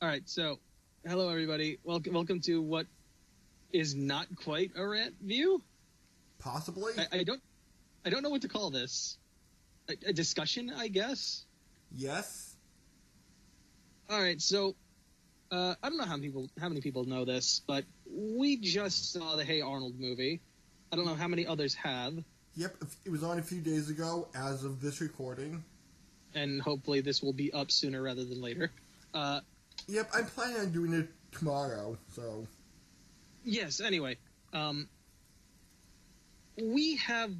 All right, so hello everybody. Welcome to what is not quite a rant view. Possibly. I don't know what to call this. A discussion, I guess. Yes. All right, so I don't know how many people know this, but we just saw the Hey Arnold movie. I don't know how many others have. Yep, it was on a few days ago as of this recording. And hopefully this will be up sooner rather than later. Yep, I'm planning on doing it tomorrow, so... Yes, anyway. We have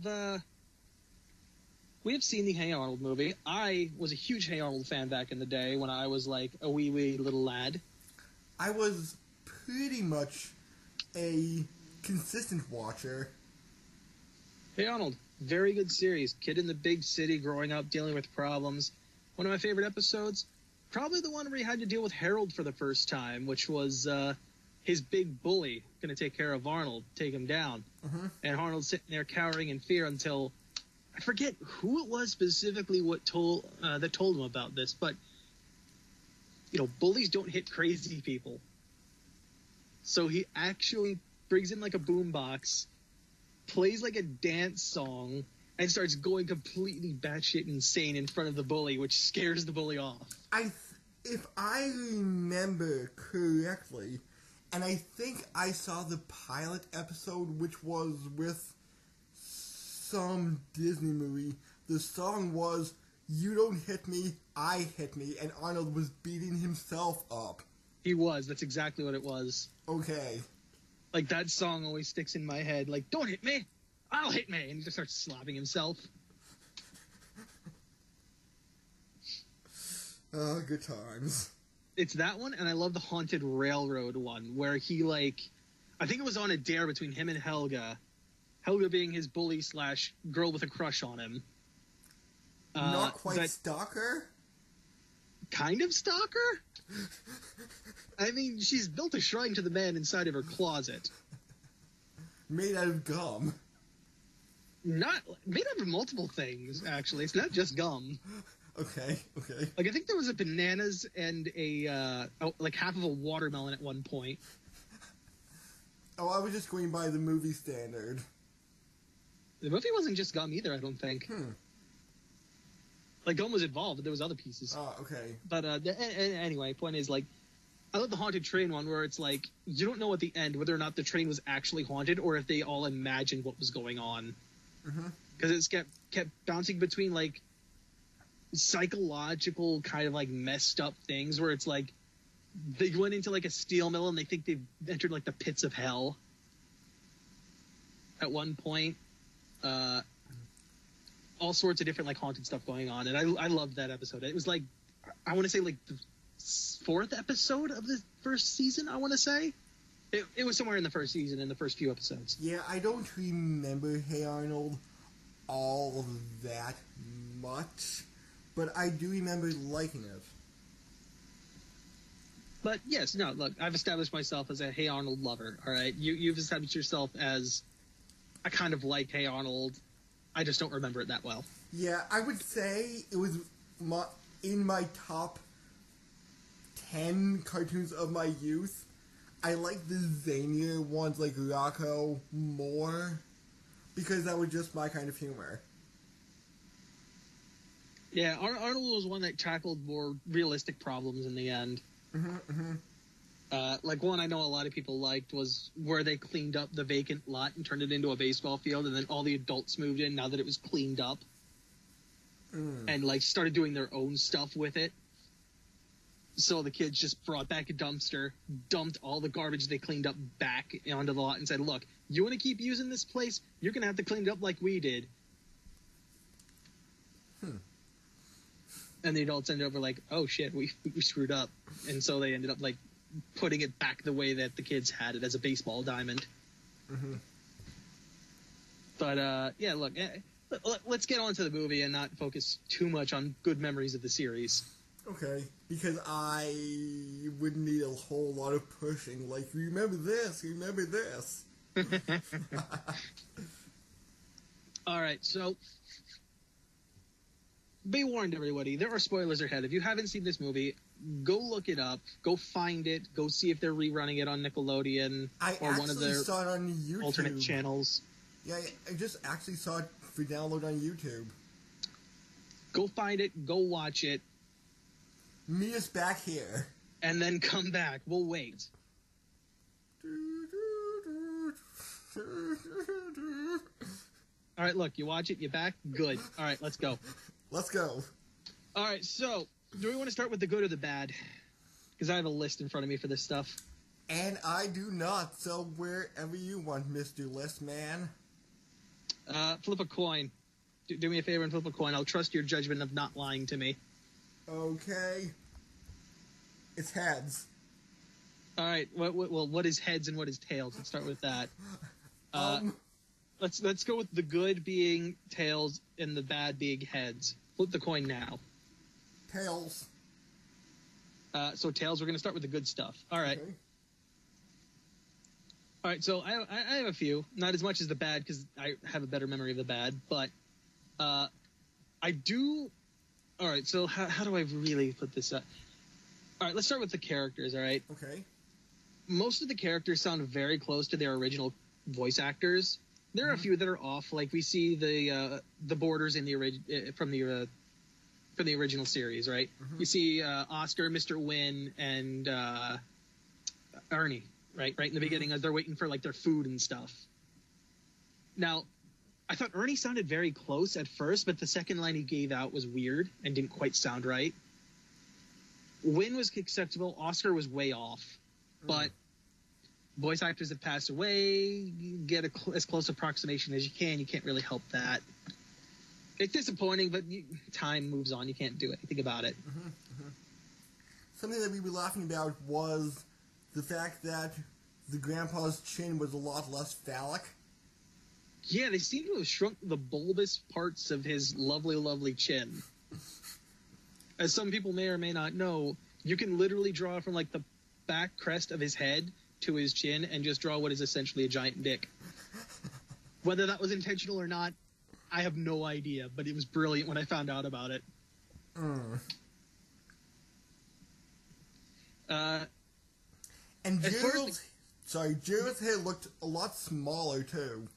seen the Hey Arnold movie. I was a huge Hey Arnold fan back in the day when I was like a wee little lad. I was pretty much a consistent watcher. Hey Arnold, very good series. Kid in the big city growing up, dealing with problems. One of my favorite episodes, probably the one where he had to deal with Harold for the first time, which was his big bully going to take care of Arnold, take him down. Mm-hmm. And Arnold sitting there cowering in fear until, I forget who it was specifically that told him about this, but, you know, bullies don't hit crazy people. So he actually brings in like a boombox, plays like a dance song, and starts going completely batshit insane in front of the bully, which scares the bully off. If I remember correctly, and I think I saw the pilot episode, which was with some Disney movie, the song was, "You don't hit me, I hit me," and Arnold was beating himself up. He was. That's exactly what it was. Okay. Like, that song always sticks in my head. Like, don't hit me, I'll hit me. And he just starts slapping himself. Oh, good times. It's that one, and I love the Haunted Railroad one, where he, like, I think it was on a dare between him and Helga. Helga being his bully / girl with a crush on him. Not quite stalker? Kind of stalker? I mean, she's built a shrine to the man inside of her closet. Made out of gum. Not made out of multiple things, actually. It's not just gum. Okay. Like, I think there was a bananas and like half of a watermelon at one point. Oh, I was just going by the movie standard. The movie wasn't just gum either, I don't think. Like, gum was involved, but there was other pieces. Oh, okay. But anyway, point is, like, I love the haunted train one where it's like, you don't know at the end whether or not the train was actually haunted or if they all imagined what was going on. Because it's kept bouncing between, like, psychological kind of, like, messed up things where it's like, they went into, like, a steel mill and they think they've entered, like, the pits of hell at one point. All sorts of different, like, haunted stuff going on, and I loved that episode. It was, like, I want to say, like, the 4th episode of the first season, I want to say. It was somewhere in the first season, in the first few episodes. Yeah, I don't remember Hey Arnold all that much, but I do remember liking it. But, yes, no, look, I've established myself as a Hey Arnold lover, all right? You've established yourself as, I kind of like Hey Arnold. I just don't remember it that well. Yeah, I would say it was in my top 10 cartoons of my youth. I like the zanier ones like Rocco more, because that was just my kind of humor. Yeah, Arnold was one that tackled more realistic problems in the end. Like, one I know a lot of people liked was where they cleaned up the vacant lot and turned it into a baseball field, and then all the adults moved in now that it was cleaned up. And, like, started doing their own stuff with it. So the kids just brought back a dumpster, dumped all the garbage they cleaned up back onto the lot and said, look, you want to keep using this place? You're going to have to clean it up like we did. And the adults ended up like, oh shit, we screwed up. And so they ended up, like, putting it back the way that the kids had it, as a baseball diamond. But, yeah, look, let's get on to the movie and not focus too much on good memories of the series. Okay, because I would need a whole lot of pushing, like, remember this. Alright, so, be warned, everybody, there are spoilers ahead. If you haven't seen this movie, go look it up. Go find it. Go see if they're rerunning it on Nickelodeon or one of their saw it on YouTube. alternate channels. Yeah, I just actually saw it for download on YouTube. Go find it. Go watch it. Meet us back here. And then come back. We'll wait. All right, look, you watch it, you back? Good. All right, let's go. Let's go. All right, so, do we want to start with the good or the bad? Because I have a list in front of me for this stuff. And I do not, so wherever you want, Mr. List Man. Flip a coin. Do me a favor and flip a coin. I'll trust your judgment of not lying to me. Okay. It's heads. All right, well, what is heads and what is tails? Let's start with that. Let's go with the good being tails and the bad being heads. Flip the coin now. Tails. So tails, we're going to start with the good stuff. All right. Okay. All right, so I have a few. Not as much as the bad, because I have a better memory of the bad. But I do... All right, so how do I really put this up? All right, let's start with the characters, all right? Okay. Most of the characters sound very close to their original voice actors. There are a few that are off. Like we see the borders in the from the original series, right? You see Oscar, Mr. Wynn, and Ernie, right in the beginning as they're waiting for like their food and stuff. Now, I thought Ernie sounded very close at first, but the second line he gave out was weird and didn't quite sound right. Wynn was acceptable. Oscar was way off, but voice actors have passed away. You get as close approximation as you can. You can't really help that. It's disappointing, but time moves on. You can't do anything about it. Something that we were laughing about was the fact that the grandpa's chin was a lot less phallic. Yeah, they seem to have shrunk the bulbous parts of his lovely, lovely chin. As some people may or may not know, you can literally draw from like the back crest of his head to his chin and just draw what is essentially a giant dick. Whether that was intentional or not, I have no idea, but it was brilliant when I found out about it. And Gerald's hair looked a lot smaller too.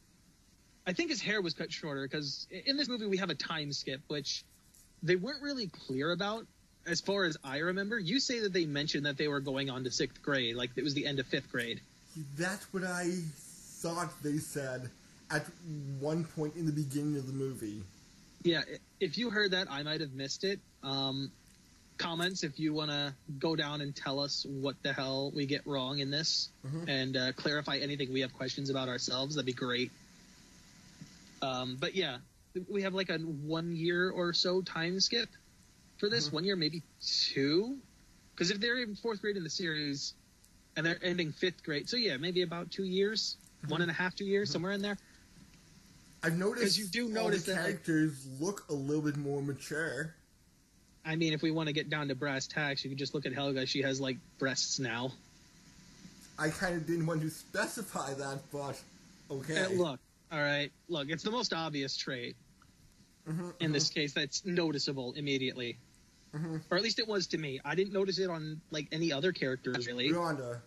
I think his hair was cut shorter because in this movie we have a time skip, which they weren't really clear about as far as I remember. You say that they mentioned that they were going on to 6th grade, like it was the end of 5th grade. That's what I thought they said at one point in the beginning of the movie. Yeah, if you heard that, I might have missed it. Comments if you want to go down and tell us what the hell we get wrong in this and clarify anything we have questions about ourselves. That'd be great. But yeah, we have like a 1 year or so time skip for this. 1 year, maybe 2. Because if they're in 4th grade in the series and they're ending 5th grade, so yeah, maybe about 2 years, 1.5, 2 years, somewhere in there. I've noticed you do notice the characters look a little bit more mature. I mean, if we want to get down to brass tacks, you can just look at Helga. She has, like, breasts now. I kind of didn't want to specify that, but okay. Look, all right. Look, it's the most obvious trait in this case that's noticeable immediately. Or at least it was to me. I didn't notice it on, like, any other characters, really. Rhonda.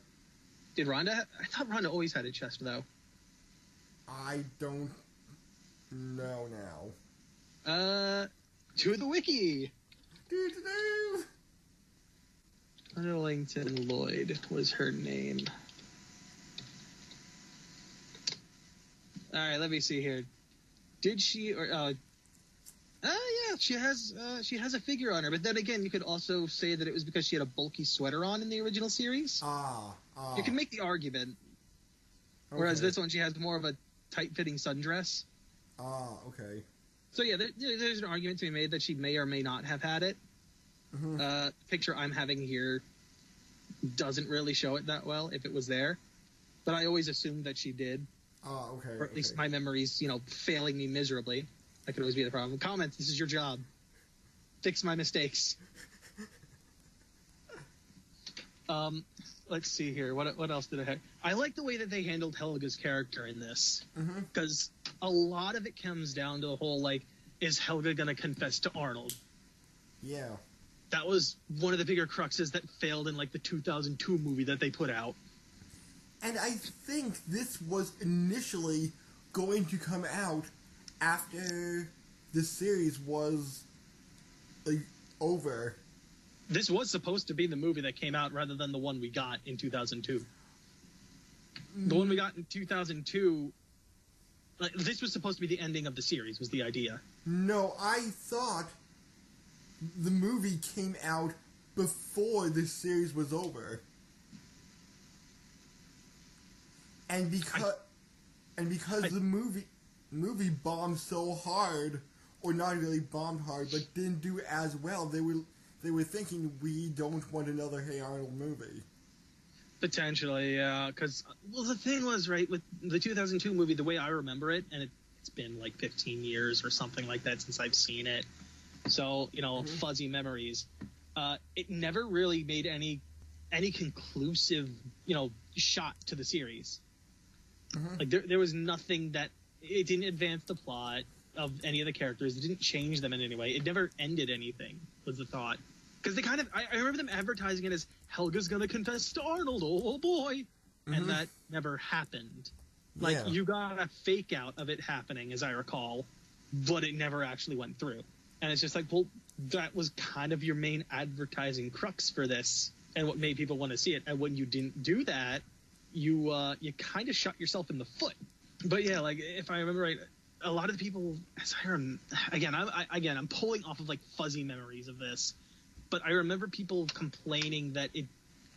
Did Rhonda? I thought Rhonda always had a chest, though. I don't know now. To the wiki. Arlington Lloyd was her name. All right, let me see here. Did she or yeah, she has a figure on her, but then again, you could also say that it was because she had a bulky sweater on in the original series. You can make the argument. Okay. Whereas this one, she has more of a tight-fitting sundress. Okay. So yeah, there's an argument to be made that she may or may not have had it. Picture I'm having here doesn't really show it that well if it was there, but I always assumed that she did. Okay. Or at least my memory's, failing me miserably. That could always be the problem. Comment, this is your job. Fix my mistakes. Let's see here. What else did I have? I like the way that they handled Helga's character in this. Because a lot of it comes down to the whole, is Helga going to confess to Arnold? Yeah. that was one of the bigger cruxes that failed in like the 2002 movie that they put out. And I think this was initially going to come out after the series was like over. This was supposed to be the movie that came out rather than the one we got in 2002. The one we got in 2002, like, this was supposed to be the ending of the series, was the idea. No, I thought the movie came out before the series was over. And because the movie bombed so hard, or not really bombed hard, but didn't do as well, they were thinking, we don't want another Hey Arnold movie. Potentially, yeah. Because, well, the thing was, right, with the 2002 movie, the way I remember it, and it's been like 15 years or something like that since I've seen it, so, fuzzy memories, it never really made any conclusive, shot to the series. Like, there was nothing that... It didn't advance the plot of any of the characters. It didn't change them in any way. It never ended anything, was the thought. Because they kind of... I remember them advertising it as, Helga's gonna confess to Arnold, oh boy! And that never happened. Like, you got a fake out of it happening, as I recall, but it never actually went through. And it's just like, well, that was kind of your main advertising crux for this, and what made people want to see it. And when you didn't do that, you kind of shot yourself in the foot. But yeah, like, if I remember right, a lot of the people, as I'm pulling off of like fuzzy memories of this, but I remember people complaining that it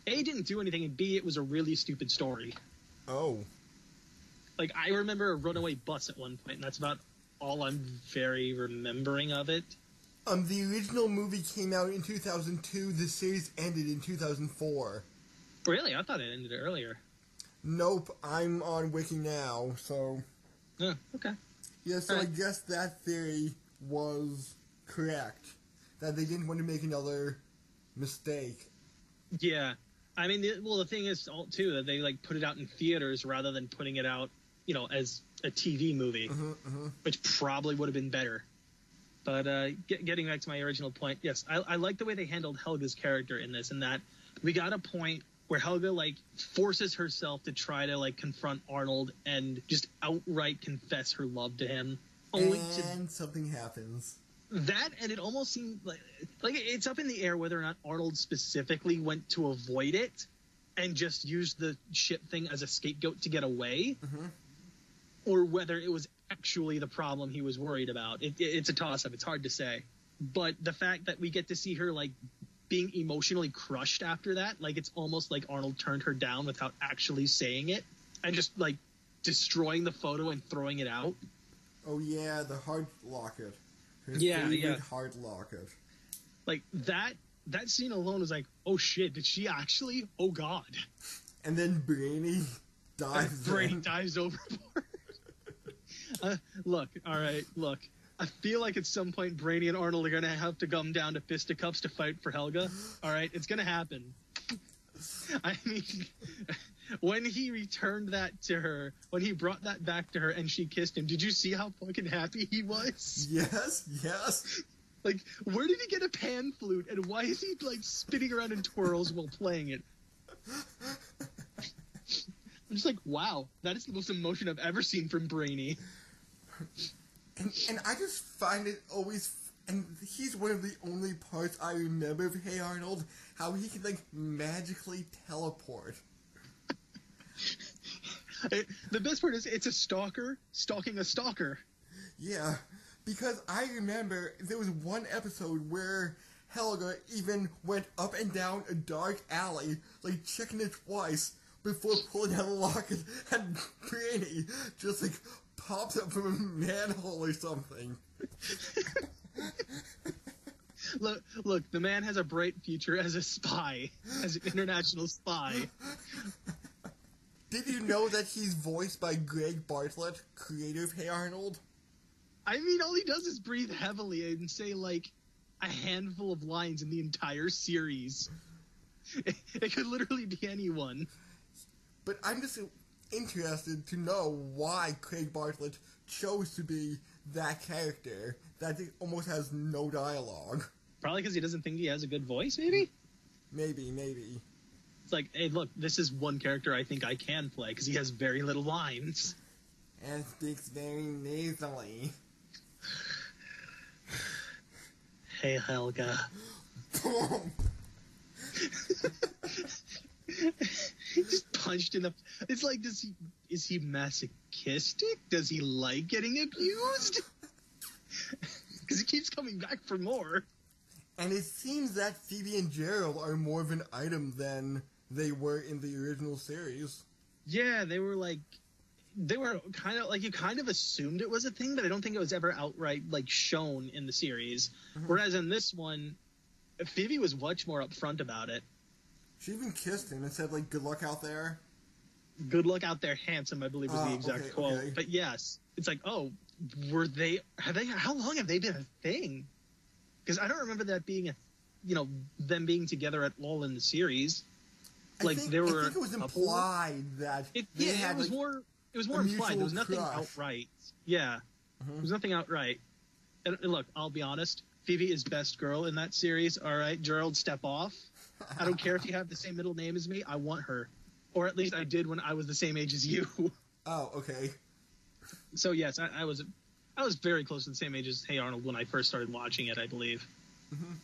A, didn't do anything, and B, it was a really stupid story. Oh. Like, I remember a runaway bus at one point, and that's about all I'm very remembering of it. The original movie came out in 2002. The series ended in 2004. Really? I thought it ended earlier. Nope. I'm on Wiki now, so... Oh, okay. Yeah, so I guess that theory was correct. That they didn't want to make another mistake. Yeah. I mean, the thing is, too, that they, like, put it out in theaters rather than putting it out, as a TV movie, which probably would have been better. But getting back to my original point, yes, I like the way they handled Helga's character in this, in that we got a point where Helga, like, forces herself to try to, like, confront Arnold and just outright confess her love to him. And something happens. That, and it almost seemed like it's up in the air whether or not Arnold specifically went to avoid it and just used the ship thing as a scapegoat to get away, or whether it was actually the problem he was worried about. It's a toss-up. It's hard to say. But the fact that we get to see her, like, being emotionally crushed after that, like, it's almost like Arnold turned her down without actually saying it, and just, like, destroying the photo and throwing it out. Oh, yeah, the heart locket. Her favorite heart locket. Like, that scene alone was like, oh shit, did she actually? Oh god. And then Brainy dives overboard. Look. I feel like at some point Brainy and Arnold are going to have to come down to fisticuffs to fight for Helga. All right, it's going to happen. I mean, when he returned that to her, when he brought that back to her and she kissed him, did you see how fucking happy he was? Yes. Like, where did he get a pan flute, and why is he, like, spinning around in twirls while playing it? I'm just like, wow, that is the most emotion I've ever seen from Brainy. And I just find it always... And he's one of the only parts I remember of Hey Arnold, how he can, like, magically teleport. The best part is it's a stalker stalking a stalker. Yeah, because I remember there was one episode where Helga even went up and down a dark alley, like, checking it twice before pulling out a locket, and Brainy just, like, pops up from a manhole or something. Look, the man has a bright future as a spy, as an international spy. Did you know that he's voiced by Greg Bartlett, creator of Hey Arnold? I mean, all he does is breathe heavily and say, like, a handful of lines in the entire series. It could literally be anyone. But I'm just interested to know why Craig Bartlett chose to be that character that almost has no dialogue. Probably because he doesn't think he has a good voice, maybe? Maybe. It's like, hey, look, this is one character I think I can play, because he has very little lines. And speaks very nasally. Hey, Helga. Just punched in the... It's like, is he masochistic? Does he like getting abused? Because he keeps coming back for more. And it seems that Phoebe and Gerald are more of an item than they were in the original series. Yeah, they were kind of like, you kind of assumed it was a thing, but I don't think it was ever outright like shown in the series. Mm-hmm. Whereas in this one, Phoebe was much more upfront about it. She even kissed him and said, like, good luck out there. Good luck out there, handsome, I believe was the exact quote. Okay. But yes, it's like, oh, how long have they been a thing? Because I don't remember that being them being together at all in the series. I think it was implied that it was more implied. There was nothing outright. Yeah. There was nothing outright. And look, I'll be honest, Phoebe is best girl in that series. All right, Gerald, step off. I don't care if you have the same middle name as me. I want her. Or at least I did when I was the same age as you. Oh, okay. So yes, I was very close to the same age as Hey Arnold when I first started watching it, I believe. Mm-hmm.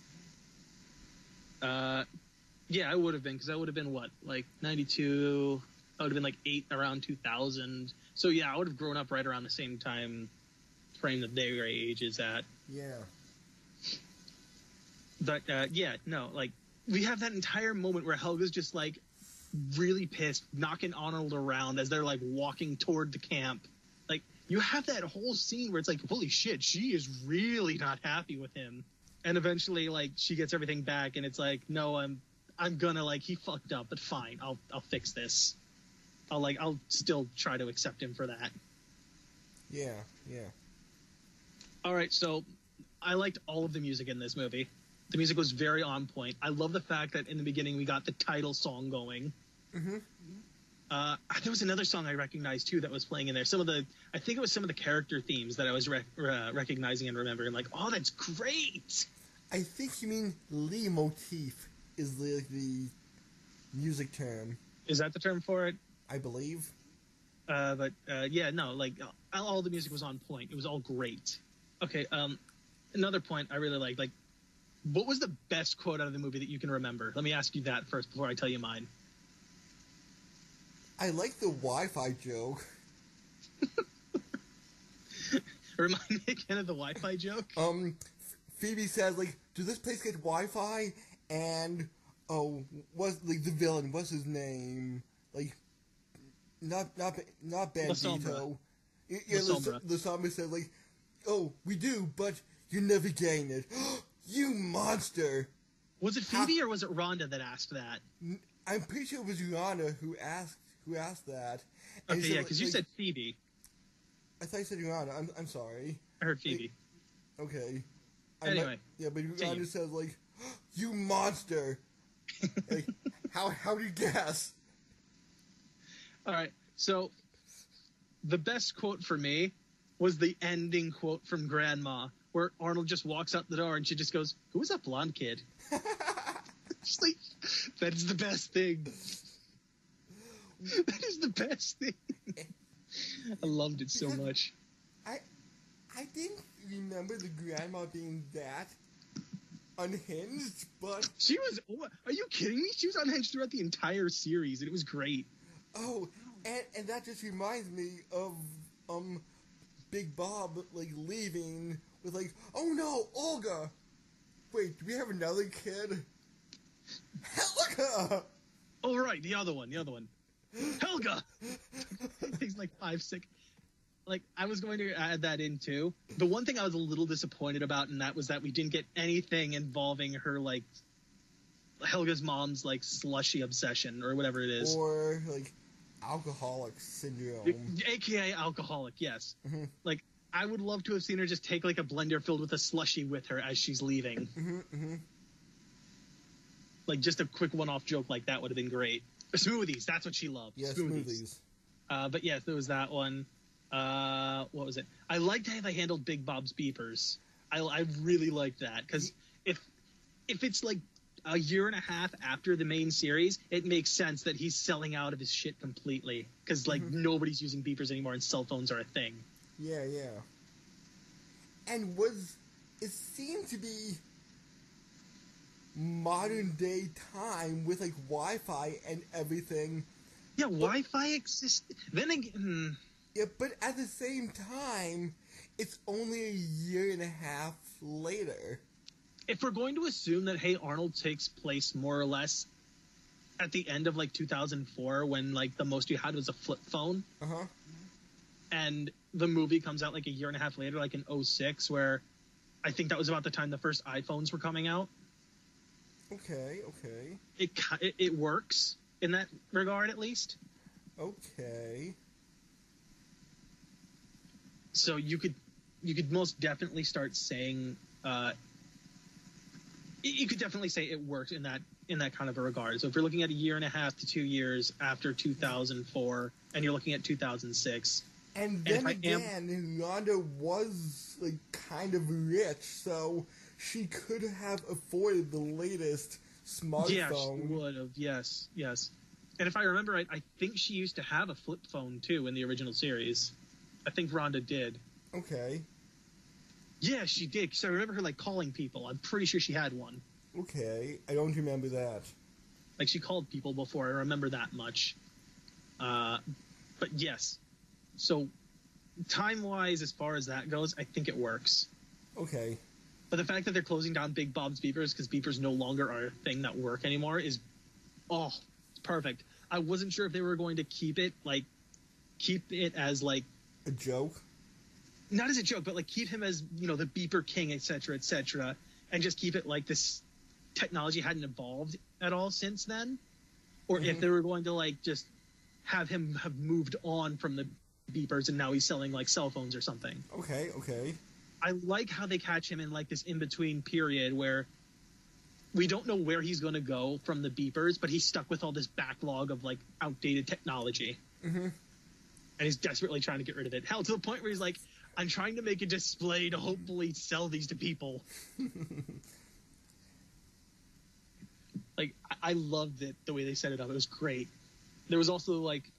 Yeah, I would have been, because I would have been what, like 92. I would have been like 8 around 2000. So yeah, I would have grown up right around the same time frame that their age is at. Yeah. But like we have that entire moment where Helga's just like really pissed, knocking Arnold around as they're like walking toward the camp. Like, you have that whole scene where it's like, holy shit, she is really not happy with him. And eventually, like, she gets everything back, and it's like, no, I'm gonna, like, he fucked up, but fine, I'll fix this. I'll still try to accept him for that. Yeah. All right, so I liked all of the music in this movie. The music was very on point. I love the fact that in the beginning we got the title song going. Mm-hmm. There was another song I recognized too that was playing in there. I think it was some of the character themes that I was recognizing and remembering. Like, oh, that's great. I think you mean leitmotif is the music term. Is that the term for it? I believe. All the music was on point. It was all great. Okay. Another point I really liked, like, what was the best quote out of the movie that you can remember? Let me ask you that first before I tell you mine. I like the Wi-Fi joke. Remind me again of the Wi-Fi joke? Phoebe says, like, does this place get Wi-Fi? And, what's, like, the villain, what's his name? Like, not Bandito. Yeah, the zombie said, like, oh, we do, but you never gain it. You monster! Was it Phoebe or was it Rhonda that asked that? I'm pretty sure it was Rhonda who asked that. And okay, yeah, because you said Phoebe. I thought you said Rhonda. I'm sorry. I heard Phoebe. Like, okay. Anyway. Yeah, but Rhonda says, like, you monster! Like, how do you guess? Alright, so the best quote for me was the ending quote from Grandma, where Arnold just walks out the door and she just goes, "Who is that blonde kid?" Just like, that is the best thing. That is the best thing. I loved it so much. I didn't remember the grandma being that unhinged, but... She was... Are you kidding me? She was unhinged throughout the entire series, and it was great. Oh, and that just reminds me of, Big Bob, like, leaving with, like, oh no, Olga! Wait, do we have another kid? Helga! Oh, right, the other one. Helga! It takes like 5 seconds. Like, I was going to add that in, too. The one thing I was a little disappointed about in that was that we didn't get anything involving her, like, Helga's mom's, like, slushy obsession, or whatever it is. Or, like, alcoholic syndrome. AKA alcoholic, yes. Mm-hmm. Like, I would love to have seen her just take, like, a blender filled with a slushy with her as she's leaving. Mm-hmm, mm-hmm. Like, just a quick one-off joke like that would have been great. Smoothies, that's what she loved. Yeah, smoothies. But yes, there was that one. What was it? I liked how they handled Big Bob's beepers. I really liked that, because if it's like a year and a half after the main series, it makes sense that he's selling out of his shit completely because like nobody's using beepers anymore and cell phones are a thing. Yeah. And it seemed to be modern day time with like Wi-Fi and everything. Yeah, Wi-Fi exists. Then again, yeah, but at the same time, it's only a year and a half later. If we're going to assume that Hey Arnold takes place more or less at the end of like 2004, when like the most you had was a flip phone, and the movie comes out like a year and a half later, like in 2006, where I think that was about the time the first iPhones were coming out. Okay. It works in that regard, at least. Okay. So you could most definitely start saying you could definitely say it works in that kind of a regard. So if you're looking at a year and a half to 2 years after 2004, and you're looking at 2006, and then again, Rhonda was like kind of rich, so she could have afforded the latest smartphone. Yeah, she would have. Yes. And if I remember right, I think she used to have a flip phone too in the original series. I think Rhonda did. Okay. Yeah, she did. Because I remember her like calling people. I'm pretty sure she had one. Okay, I don't remember that. Like she called people before. I remember that much. But yes. So time-wise, as far as that goes, I think it works. Okay. But the fact that they're closing down Big Bob's Beepers because beepers no longer are a thing that work anymore is, it's perfect. I wasn't sure if they were going to keep it as like a joke. Not as a joke, but like keep him as, the beeper king, etc., and just keep it like this technology hadn't evolved at all since then, or if they were going to like just have him have moved on from the beepers and now he's selling like cell phones or something. Okay. I like how they catch him in like this in-between period where we don't know where he's going to go from the beepers, but he's stuck with all this backlog of like outdated technology. And he's desperately trying to get rid of it. Hell, to the point where he's like, I'm trying to make a display to hopefully sell these to people. Like, I loved it, the way they set it up. It was great. There was also, like,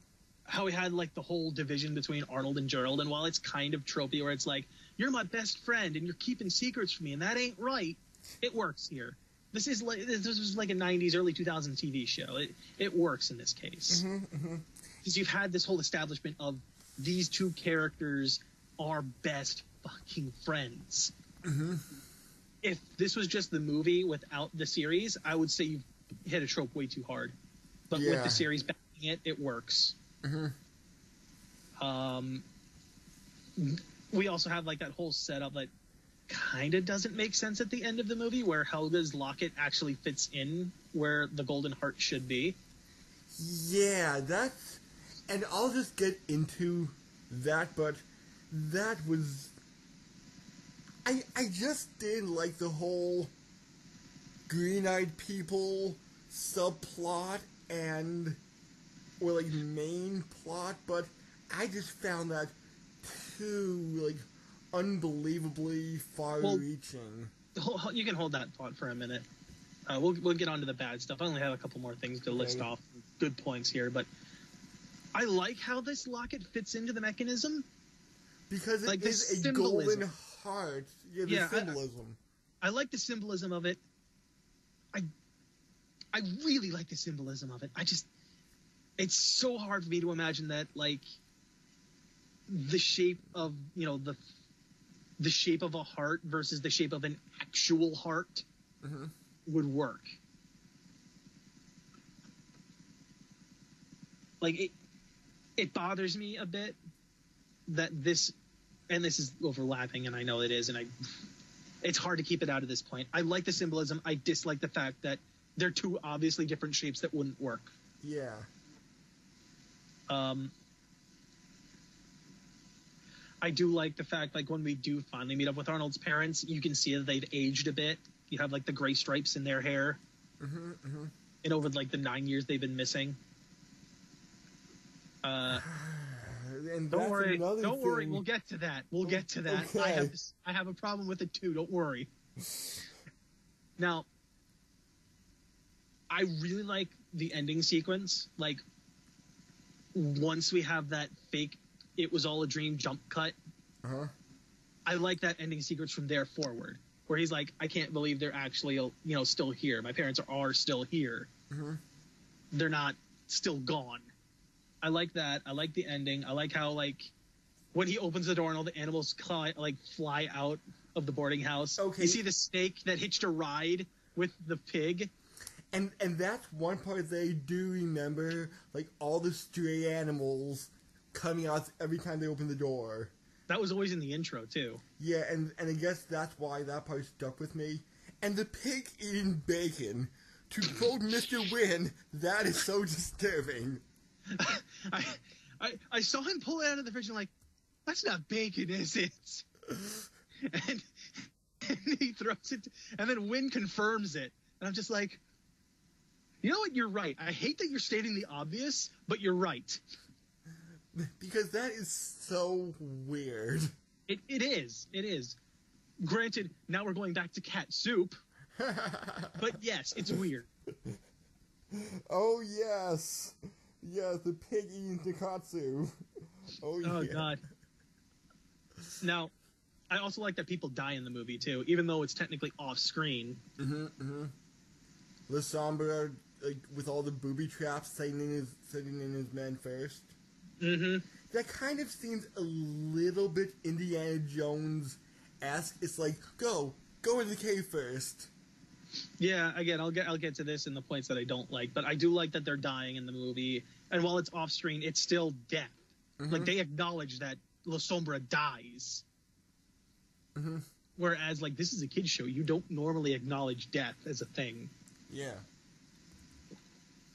how we had, like, the whole division between Arnold and Gerald. And while it's kind of tropey where it's like, you're my best friend and you're keeping secrets from me and that ain't right, it works here. This was like a 90s, early 2000s TV show. It works in this case. Because you've had this whole establishment of these two characters are best fucking friends. If this was just the movie without the series, I would say you've hit a trope way too hard. But with the series backing it works. We also have like that whole setup that kind of doesn't make sense at the end of the movie, where Helga's locket actually fits in where the golden heart should be. Yeah, and I'll just get into that, but that was... I just didn't like the whole green-eyed people subplot or like main plot, but I just found that too, like, unbelievably far-reaching. You can hold that thought for a minute. We'll get on to the bad stuff. I only have a couple more things to list off. Good points here, but I like how this locket fits into the mechanism. Because it is a golden heart. Yeah, the symbolism. I like the symbolism of it. I really like the symbolism of it. It's so hard for me to imagine that, like, the shape of, the shape of a heart versus the shape of an actual heart would work. Like, it bothers me a bit that this is overlapping, and I know it is, and it's hard to keep it out at this point. I like the symbolism. I dislike the fact that they're two obviously different shapes that wouldn't work. Yeah. I do like the fact, like, when we do finally meet up with Arnold's parents, you can see that they've aged a bit. You have, like, the gray stripes in their hair. And over, like, the 9 years they've been missing. And don't worry, we'll get to that. Okay. I have a problem with it too, don't worry. Now, I really like the ending sequence. Like, once we have that fake "it was all a dream" jump cut, I like that ending sequence from there forward, where he's like, I can't believe they're actually, still here. My parents are still here. They're not still gone. I like that. I like the ending. I like how, like, when he opens the door and all the animals fly out of the boarding house. Okay. You see the snake that hitched a ride with the pig. And that's one part that I do remember, like, all the stray animals coming out every time they open the door. That was always in the intro, too. Yeah, and I guess that's why that part stuck with me. And the pig eating bacon, to quote Mr. Wynn, that is so disturbing. I saw him pull it out of the fridge and like, that's not bacon, is it? And he throws it, and then Wynn confirms it. And I'm just like, you know what? You're right. I hate that you're stating the obvious, but you're right. Because that is so weird. It is. It is. Granted, now we're going back to cat soup. But yes, it's weird. Oh, yes. Yes, the pig eating tonkatsu. Oh, yeah. Oh, God. Now, I also like that people die in the movie, too, even though it's technically off-screen. La Sombra, like, with all the booby traps setting in his men first. That kind of seems a little bit Indiana Jones-esque. It's like, go in the cave first. Yeah, again, I'll get to this in the points that I don't like, but I do like that they're dying in the movie, and while it's off screen, it's still death. Like, they acknowledge that La Sombra dies. Whereas, like, this is a kid's show, you don't normally acknowledge death as a thing. Yeah.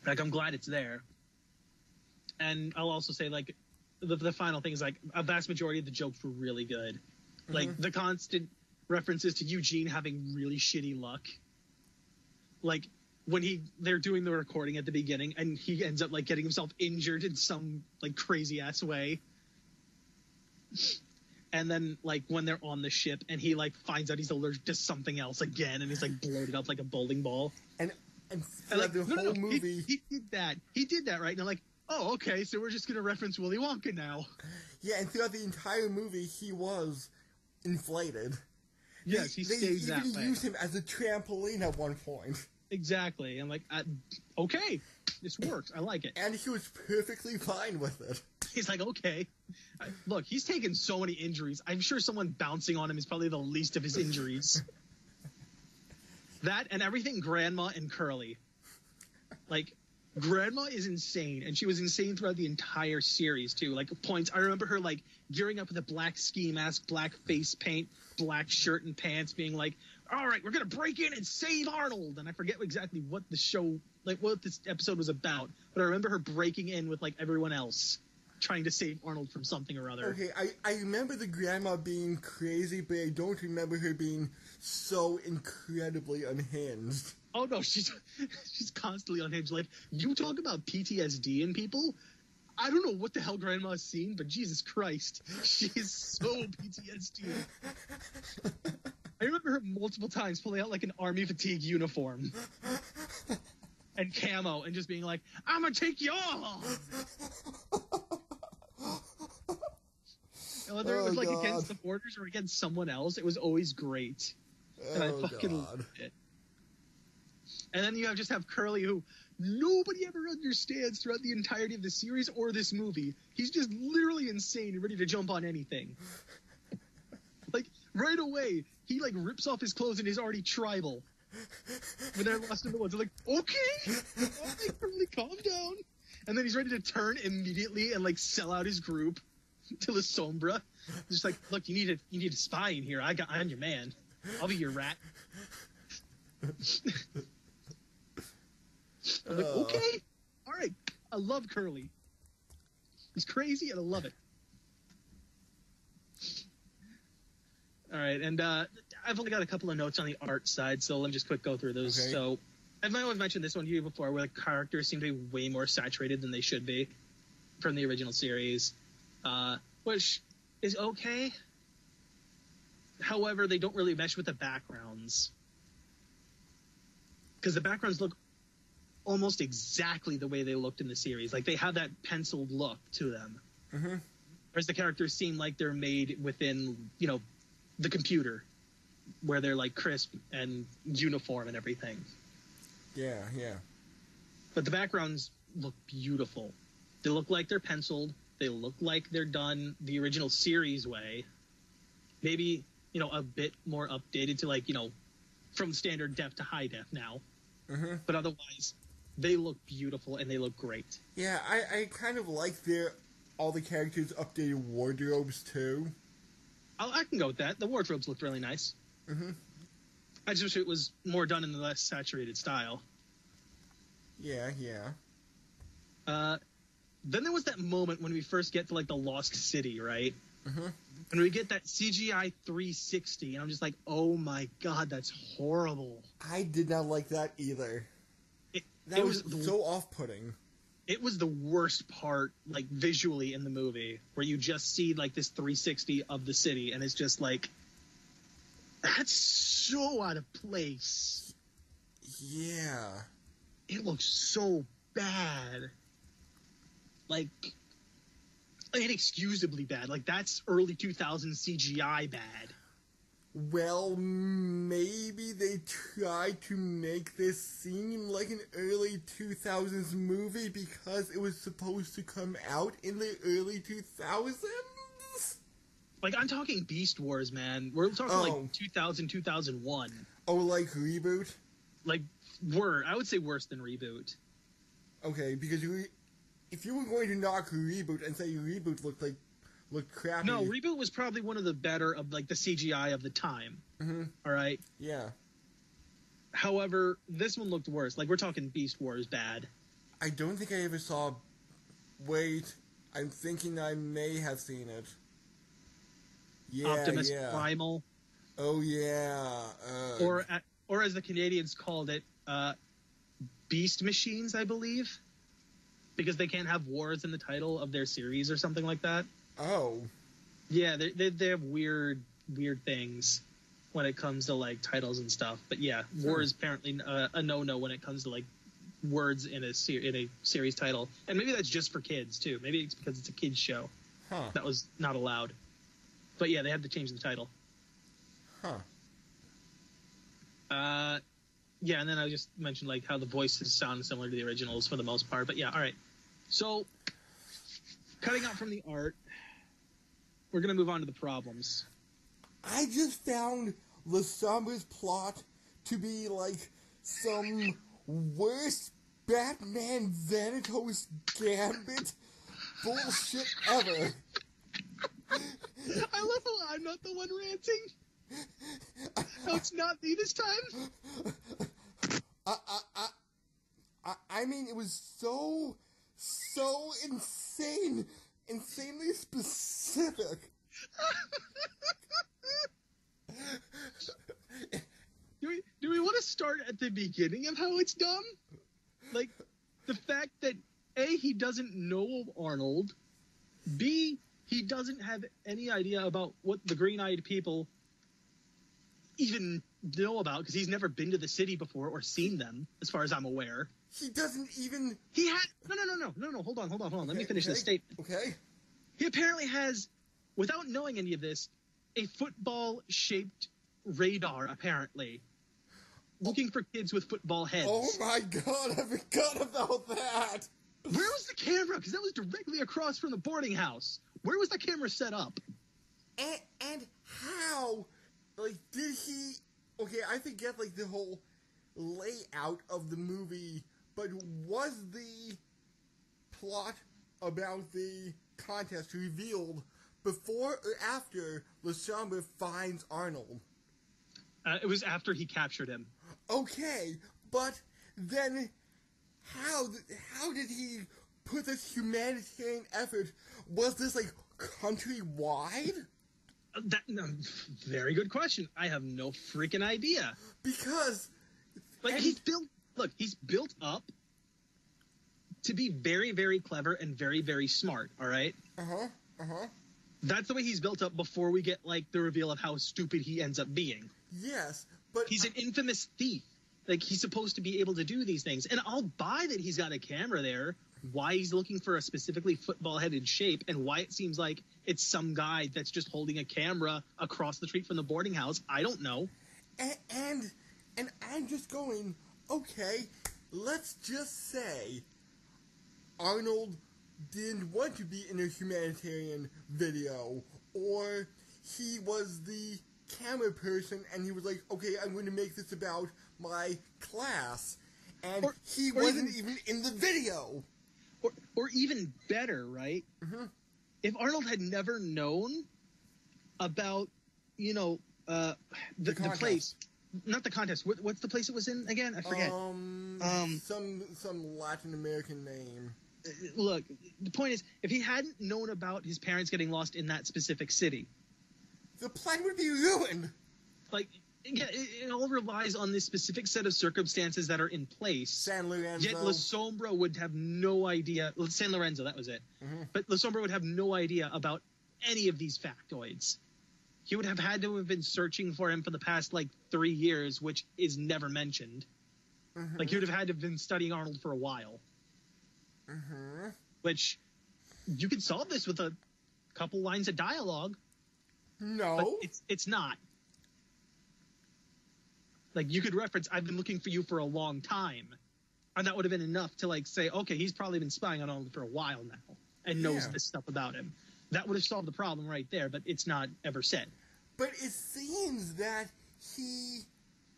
Like, I'm glad it's there. And I'll also say, like, the final thing is, like, a vast majority of the jokes were really good. Like, the constant references to Eugene having really shitty luck. Like, when they're doing the recording at the beginning, and he ends up, like, getting himself injured in some, like, crazy-ass way. And then, like, when they're on the ship, and he, like, finds out he's allergic to something else again, and he's, like, bloated up like a bowling ball. And like, the whole movie... He did that. He did that, right? And I'm like, oh, okay, so we're just going to reference Willy Wonka now. Yeah, and throughout the entire movie, he was inflated. Yes, he stays that way. They even used him as a trampoline at one point. Exactly. I'm like, okay, this works. I like it. And he was perfectly fine with it. He's like, okay. Look, he's taken so many injuries. I'm sure someone bouncing on him is probably the least of his injuries. That and everything Grandma and Curly. Like, Grandma is insane, and she was insane throughout the entire series, too. Like, points. I remember her, like, gearing up with a black ski mask, black face paint, black shirt and pants, being like, all right, we're going to break in and save Arnold. And I forget exactly what the show, like, what this episode was about, but I remember her breaking in with, like, everyone else, trying to save Arnold from something or other. Okay, I remember the grandma being crazy, but I don't remember her being so incredibly unhinged. Oh, no, she's constantly unhinged. Like, you talk about PTSD in people, I don't know what the hell Grandma's seen, but Jesus Christ, she is so PTSD. I remember her multiple times pulling out, like, an army fatigue uniform and camo and just being like, I'm gonna take you all! And whether it was, like, against the Borders or against someone else, it was always great. And I fucking loved it. And then you just have Curly, who nobody ever understands throughout the entirety of the series or this movie. He's just literally insane and ready to jump on anything. Like, right away, he, like, rips off his clothes and he's already tribal. When they're lost in the woods, they're like, okay, Curly, calm down. And then he's ready to turn immediately and, like, sell out his group to La Sombra. Just like, look, you need a spy in here. I'm your man. I'll be your rat. I'm like, okay, all right. I love Curly. He's crazy, and I love it. All right, and I've only got a couple of notes on the art side, so let me just quick go through those. Okay. So, I might have mentioned this one to you before, where the characters seem to be way more saturated than they should be from the original series, which is okay. However, they don't really mesh with the backgrounds. Because the backgrounds look almost exactly the way they looked in the series. Like, they have that penciled look to them. Mm-hmm. Whereas the characters seem like they're made within, the computer, where they're, like, crisp and uniform and everything. Yeah. But the backgrounds look beautiful. They look like they're penciled. They look like they're done the original series way. Maybe, a bit more updated to, like, from standard def to high def now. Mm-hmm. But otherwise, they look beautiful and they look great. Yeah, I kind of like all the characters' updated wardrobes, too. I can go with that. The wardrobes looked really nice. Mm-hmm. I just wish it was more done in the less saturated style. Yeah. Then there was that moment when we first get to, like, the Lost City, right? Mm-hmm. And we get that CGI 360, and I'm just like, oh my god, that's horrible. I did not like that either. That was so off-putting. It was the worst part, like, visually in the movie, where you just see, like, this 360 of the city, and it's just like, that's so out of place. Yeah. It looks so bad. Like, inexcusably bad. Like, that's early 2000s CGI bad. Well, maybe they tried to make this seem like an early 2000s movie because it was supposed to come out in the early 2000s? Like, I'm talking Beast Wars, man. We're talking, like, 2000, 2001. Oh, like reboot? Like, I would say worse than reboot. Okay, because if you were going to knock reboot and say reboot looked crappy... No, reboot was probably one of the better of, like, the CGI of the time. Mm-hmm. All right? Yeah. However, this one looked worse. Like, we're talking Beast Wars bad. I don't think I ever saw... Wait, I'm thinking I may have seen it. Yeah, Optimus Primal. Oh, yeah. Or as the Canadians called it, Beast Machines, I believe. Because they can't have wars in the title of their series or something like that. Oh. Yeah, they have weird things when it comes to, like, titles and stuff. But yeah, war is apparently a no-no when it comes to, like, words in a series title. And maybe that's just for kids, too. Maybe it's because it's a kids show. Huh. That was not allowed. But yeah, they had to change the title. Huh. Yeah, and then I just mentioned, like, how the voices sound similar to the originals for the most part. But yeah, all right. So, cutting out from the art, we're going to move on to the problems. I just found Lasombra's plot to be, like, some worst Batman Xanatos Gambit bullshit ever. I love how I'm not the one ranting. No, it's not me this time. I mean, it was so insanely specific. Do we want to start at the beginning of how it's dumb? Like, the fact that A, he doesn't know of Arnold, B, he doesn't have any idea about what the green-eyed people even know about, because he's never been to the city before or seen them, as far as I'm aware. He doesn't even... He had... No, hold on. Okay, Let me finish this statement. Okay. He apparently has, without knowing any of this, a football-shaped radar, apparently, looking for kids with football heads. Oh my god, I forgot about that! Where was the camera? Because that was directly across from the boarding house. Where was the camera set up? And how? Like, did he... Okay, I forget, like, the whole layout of the movie, but was the plot about the contest revealed before or after Lasombra finds Arnold? It was after he captured him. Okay, but then how did he put this humanitarian effort? Was this, like, countrywide? Very good question. I have no freaking idea. Because... Like, he's built up to be very, very clever and very, very smart, all right? That's the way he's built up before we get, like, the reveal of how stupid he ends up being. Yes, but... He's an infamous thief. Like, he's supposed to be able to do these things. And I'll buy that he's got a camera there, why he's looking for a specifically football-headed shape, and why it seems like it's some guy that's just holding a camera across the street from the boarding house. I don't know. And I'm just going, okay, let's just say Arnold didn't want to be in a humanitarian video, or he was the camera person and he was like, okay, I'm going to make this about my class, and he wasn't even in the video. Or even better, right? Mm-hmm. If Arnold had never known about, the place, not the contest. What's the place it was in again? I forget. Some Latin American name. Look, the point is, if he hadn't known about his parents getting lost in that specific city, the plan would be ruined. Like, it all relies on this specific set of circumstances that are in place. San Lorenzo. Yet La Sombra would have no idea. San Lorenzo, that was it. Mm-hmm. But La Sombra would have no idea about any of these factoids. He would have had to have been searching for him for the past, 3 years, which is never mentioned. Mm-hmm. Like, he would have had to have been studying Arnold for a while. Mm-hmm. Which, you could solve this with a couple lines of dialogue. No. But it's not. Like, you could reference, I've been looking for you for a long time. And that would have been enough to, say, okay, he's probably been spying on Arnold for a while now and knows this stuff about him. That would have solved the problem right there, but it's not ever said. But it seems that he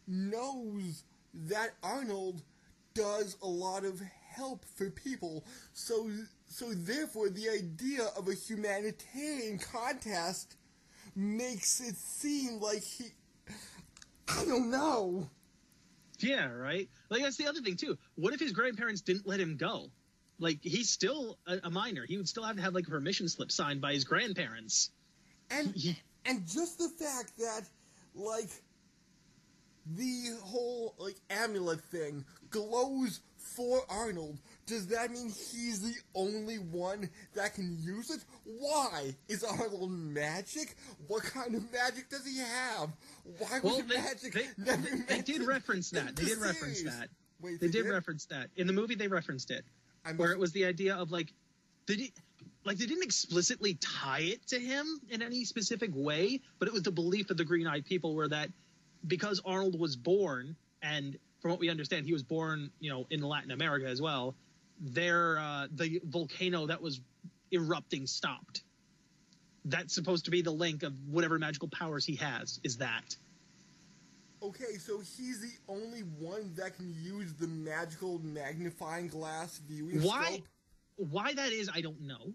knows that Arnold does a lot of help for people. So therefore, the idea of a humanitarian contest makes it seem like he... I don't know. Yeah, right? That's the other thing, too. What if his grandparents didn't let him go? He's still a minor. He would still have to have, a permission slip signed by his grandparents. And just the fact that, the whole, amulet thing glows for Arnold, does that mean he's the only one that can use it? Why? Is Arnold magic? What kind of magic does he have? Why was magic never mentioned? They did reference that. They did reference that. Wait, they did reference that. In the movie, they referenced it. Where it was the idea of, they didn't explicitly tie it to him in any specific way, but it was the belief of the Green-Eyed People were that because Arnold was born, and from what we understand, he was born, in Latin America as well, the volcano that was erupting stopped. That's supposed to be the link of whatever magical powers he has, is that. Okay, so he's the only one that can use the magical magnifying glass viewing scope? Why that is, I don't know.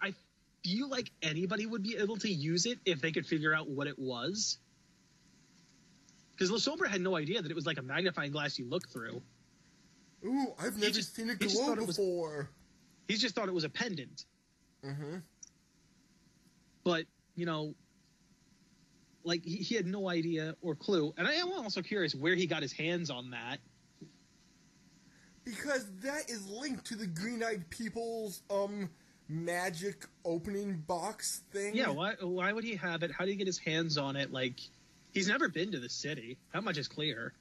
I feel like anybody would be able to use it if they could figure out what it was. Because La Sombra had no idea that it was like a magnifying glass you look through. Ooh, I've never seen it glow before. He just thought it was a pendant. Mm-hmm. But, he had no idea or clue. And I am also curious where he got his hands on that. Because that is linked to the Green-Eyed People's, magic opening box thing. Yeah, why would he have it? How did he get his hands on it? He's never been to the city. That much is clear.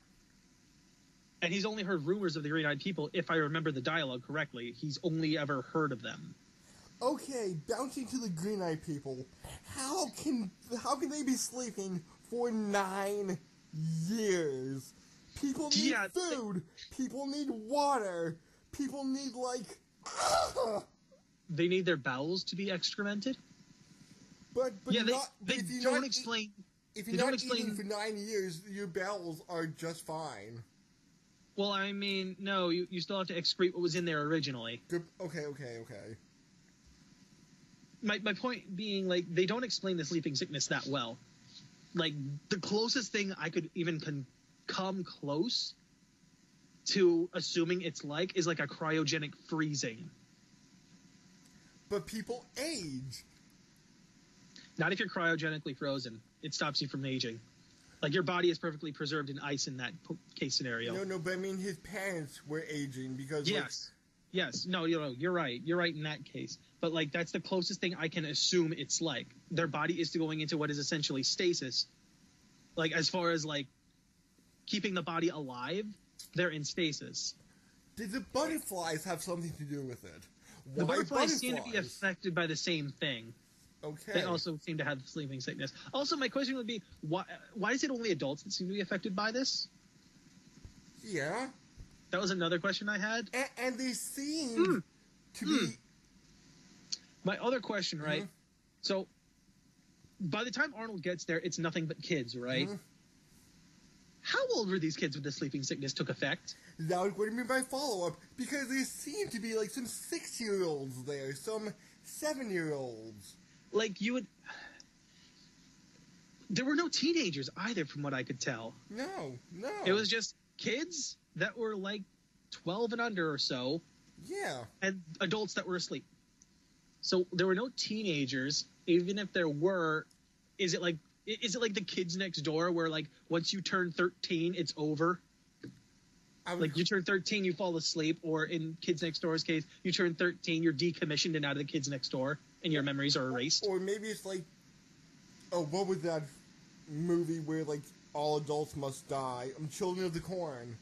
And he's only heard rumors of the Green-Eyed People. If I remember the dialogue correctly, he's only ever heard of them. Okay, bouncing to the Green-Eyed People. How can they be sleeping for 9 years? People need food. People need water. People need, They need their bowels to be excremented? But yeah, they don't explain... If you're not eating for 9 years, your bowels are just fine. Well, I mean, no, you still have to excrete what was in there originally. Okay. My point being, they don't explain the sleeping sickness that well. The closest thing I could even come close to assuming it's is a cryogenic freezing. But people age. Not if you're cryogenically frozen. It stops you from aging. Your body is perfectly preserved in ice in that case scenario. No, but I mean his parents were aging because... Yes. No, you're right. You're right in that case. But, that's the closest thing I can assume it's like. Their body is going into what is essentially stasis. As far as, keeping the body alive, they're in stasis. Did the butterflies have something to do with it? The butterflies seem to be affected by the same thing. Okay. They also seem to have sleeping sickness. Also, my question would be, why is it only adults that seem to be affected by this? Yeah. That was another question I had. And they seem to be... My other question, right? So, by the time Arnold gets there, it's nothing but kids, right? How old were these kids when the sleeping sickness took effect? That was going to be my follow-up, because there seem to be, like, some 6-year-olds there, some 7-year-olds. Like, you would... There were no teenagers either, from what I could tell. No. It was just kids that were, like, 12 and under or so. Yeah. And adults that were asleep. So there were no teenagers, even if there were. Is it like the Kids Next Door, where like once you turn 13, it's over? Like you turn 13, you fall asleep, or in Kids Next Door's case, you turn 13, you're decommissioned and out of the Kids Next Door, and your memories are erased. Or maybe it's like, what was that movie where like all adults must die? Children of the Corn.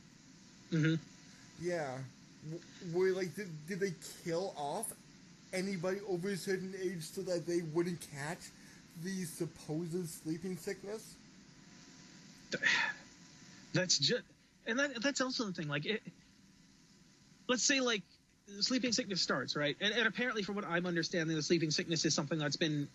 Yeah. Where like did they kill off anybody over a certain age so that they wouldn't catch the supposed sleeping sickness? That's just, and that's also the thing. Like, let's say like sleeping sickness starts, right? And apparently, from what I'm understanding, the sleeping sickness is something that's been,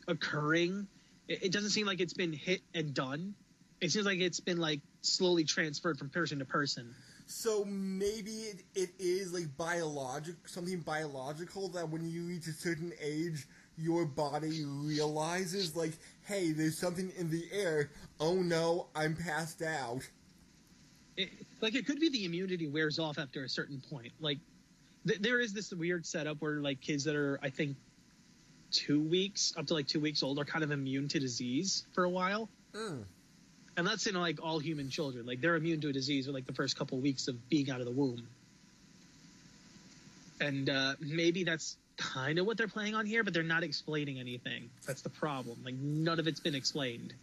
occurring. It doesn't seem like it's been hit and done. It seems like it's been like slowly transferred from person to person. So maybe it is like something biological that when you reach a certain age, your body realizes like, hey, there's something in the air. Oh no, I'm passed out. It could be the immunity wears off after a certain point. Like, there is this weird setup where like kids that are, I think, 2 weeks up to like 2 weeks old are kind of immune to disease for a while. And that's in like all human children. Like, they're immune to a disease for like the first couple of weeks of being out of the womb. And maybe that's kind of what they're playing on here, but they're not explaining anything. That's the problem. Like, none of it's been explained.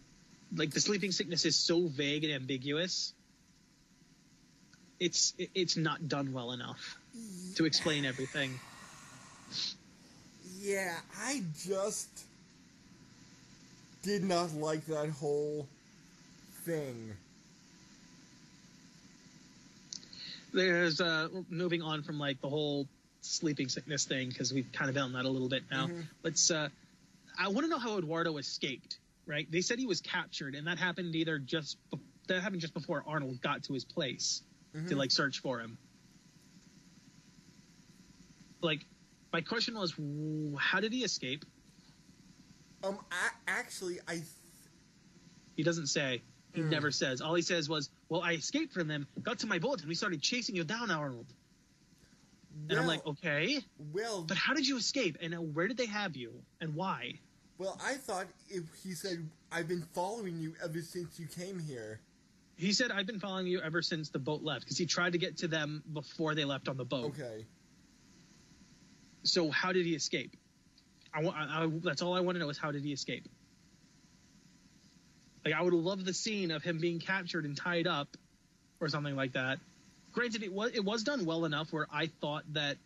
Like, the sleeping sickness is so vague and ambiguous. It's not done well enough to explain everything. Yeah, I just did not like that whole thing. There's moving on from like the whole sleeping sickness thing, because we've kind of been on that a little bit now. Let's I want to know how Eduardo escaped, right? They said he was captured, and that happened just before Arnold got to his place to like search for him. Like, my question was, how did he escape? He doesn't say. He never says. All he says was, well, I escaped from them, got to my boat, and we started chasing you down, Arnold. And I'm like, okay. Well, but how did you escape? And where did they have you? And why? Well, I thought if he said, I've been following you ever since you came here. He said, I've been following you ever since the boat left, because he tried to get to them before they left on the boat. Okay. So how did he escape? That's all I want to know is, how did he escape? Like, I would love the scene of him being captured and tied up or something like that. Granted, it was done well enough where I thought that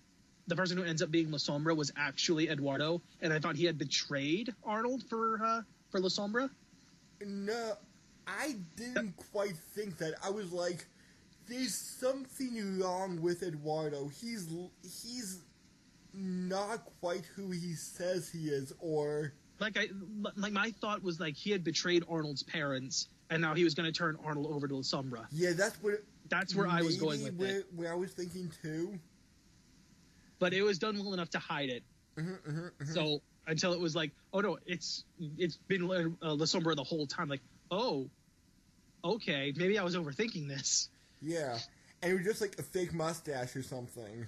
the person who ends up being La Sombra was actually Eduardo, and I thought he had betrayed Arnold for La Sombra. No, I didn't quite think that. I was like, there's something wrong with Eduardo. He's not quite who he says he is, or... my thought was like he had betrayed Arnold's parents, and now he was going to turn Arnold over to La Sombra. Yeah, that's where I was going with it. Where I was thinking too. But it was done well enough to hide it. So until it was like, oh no, it's been La Sombra the whole time. Like, oh, okay, maybe I was overthinking this. Yeah, and it was just like a fake mustache or something.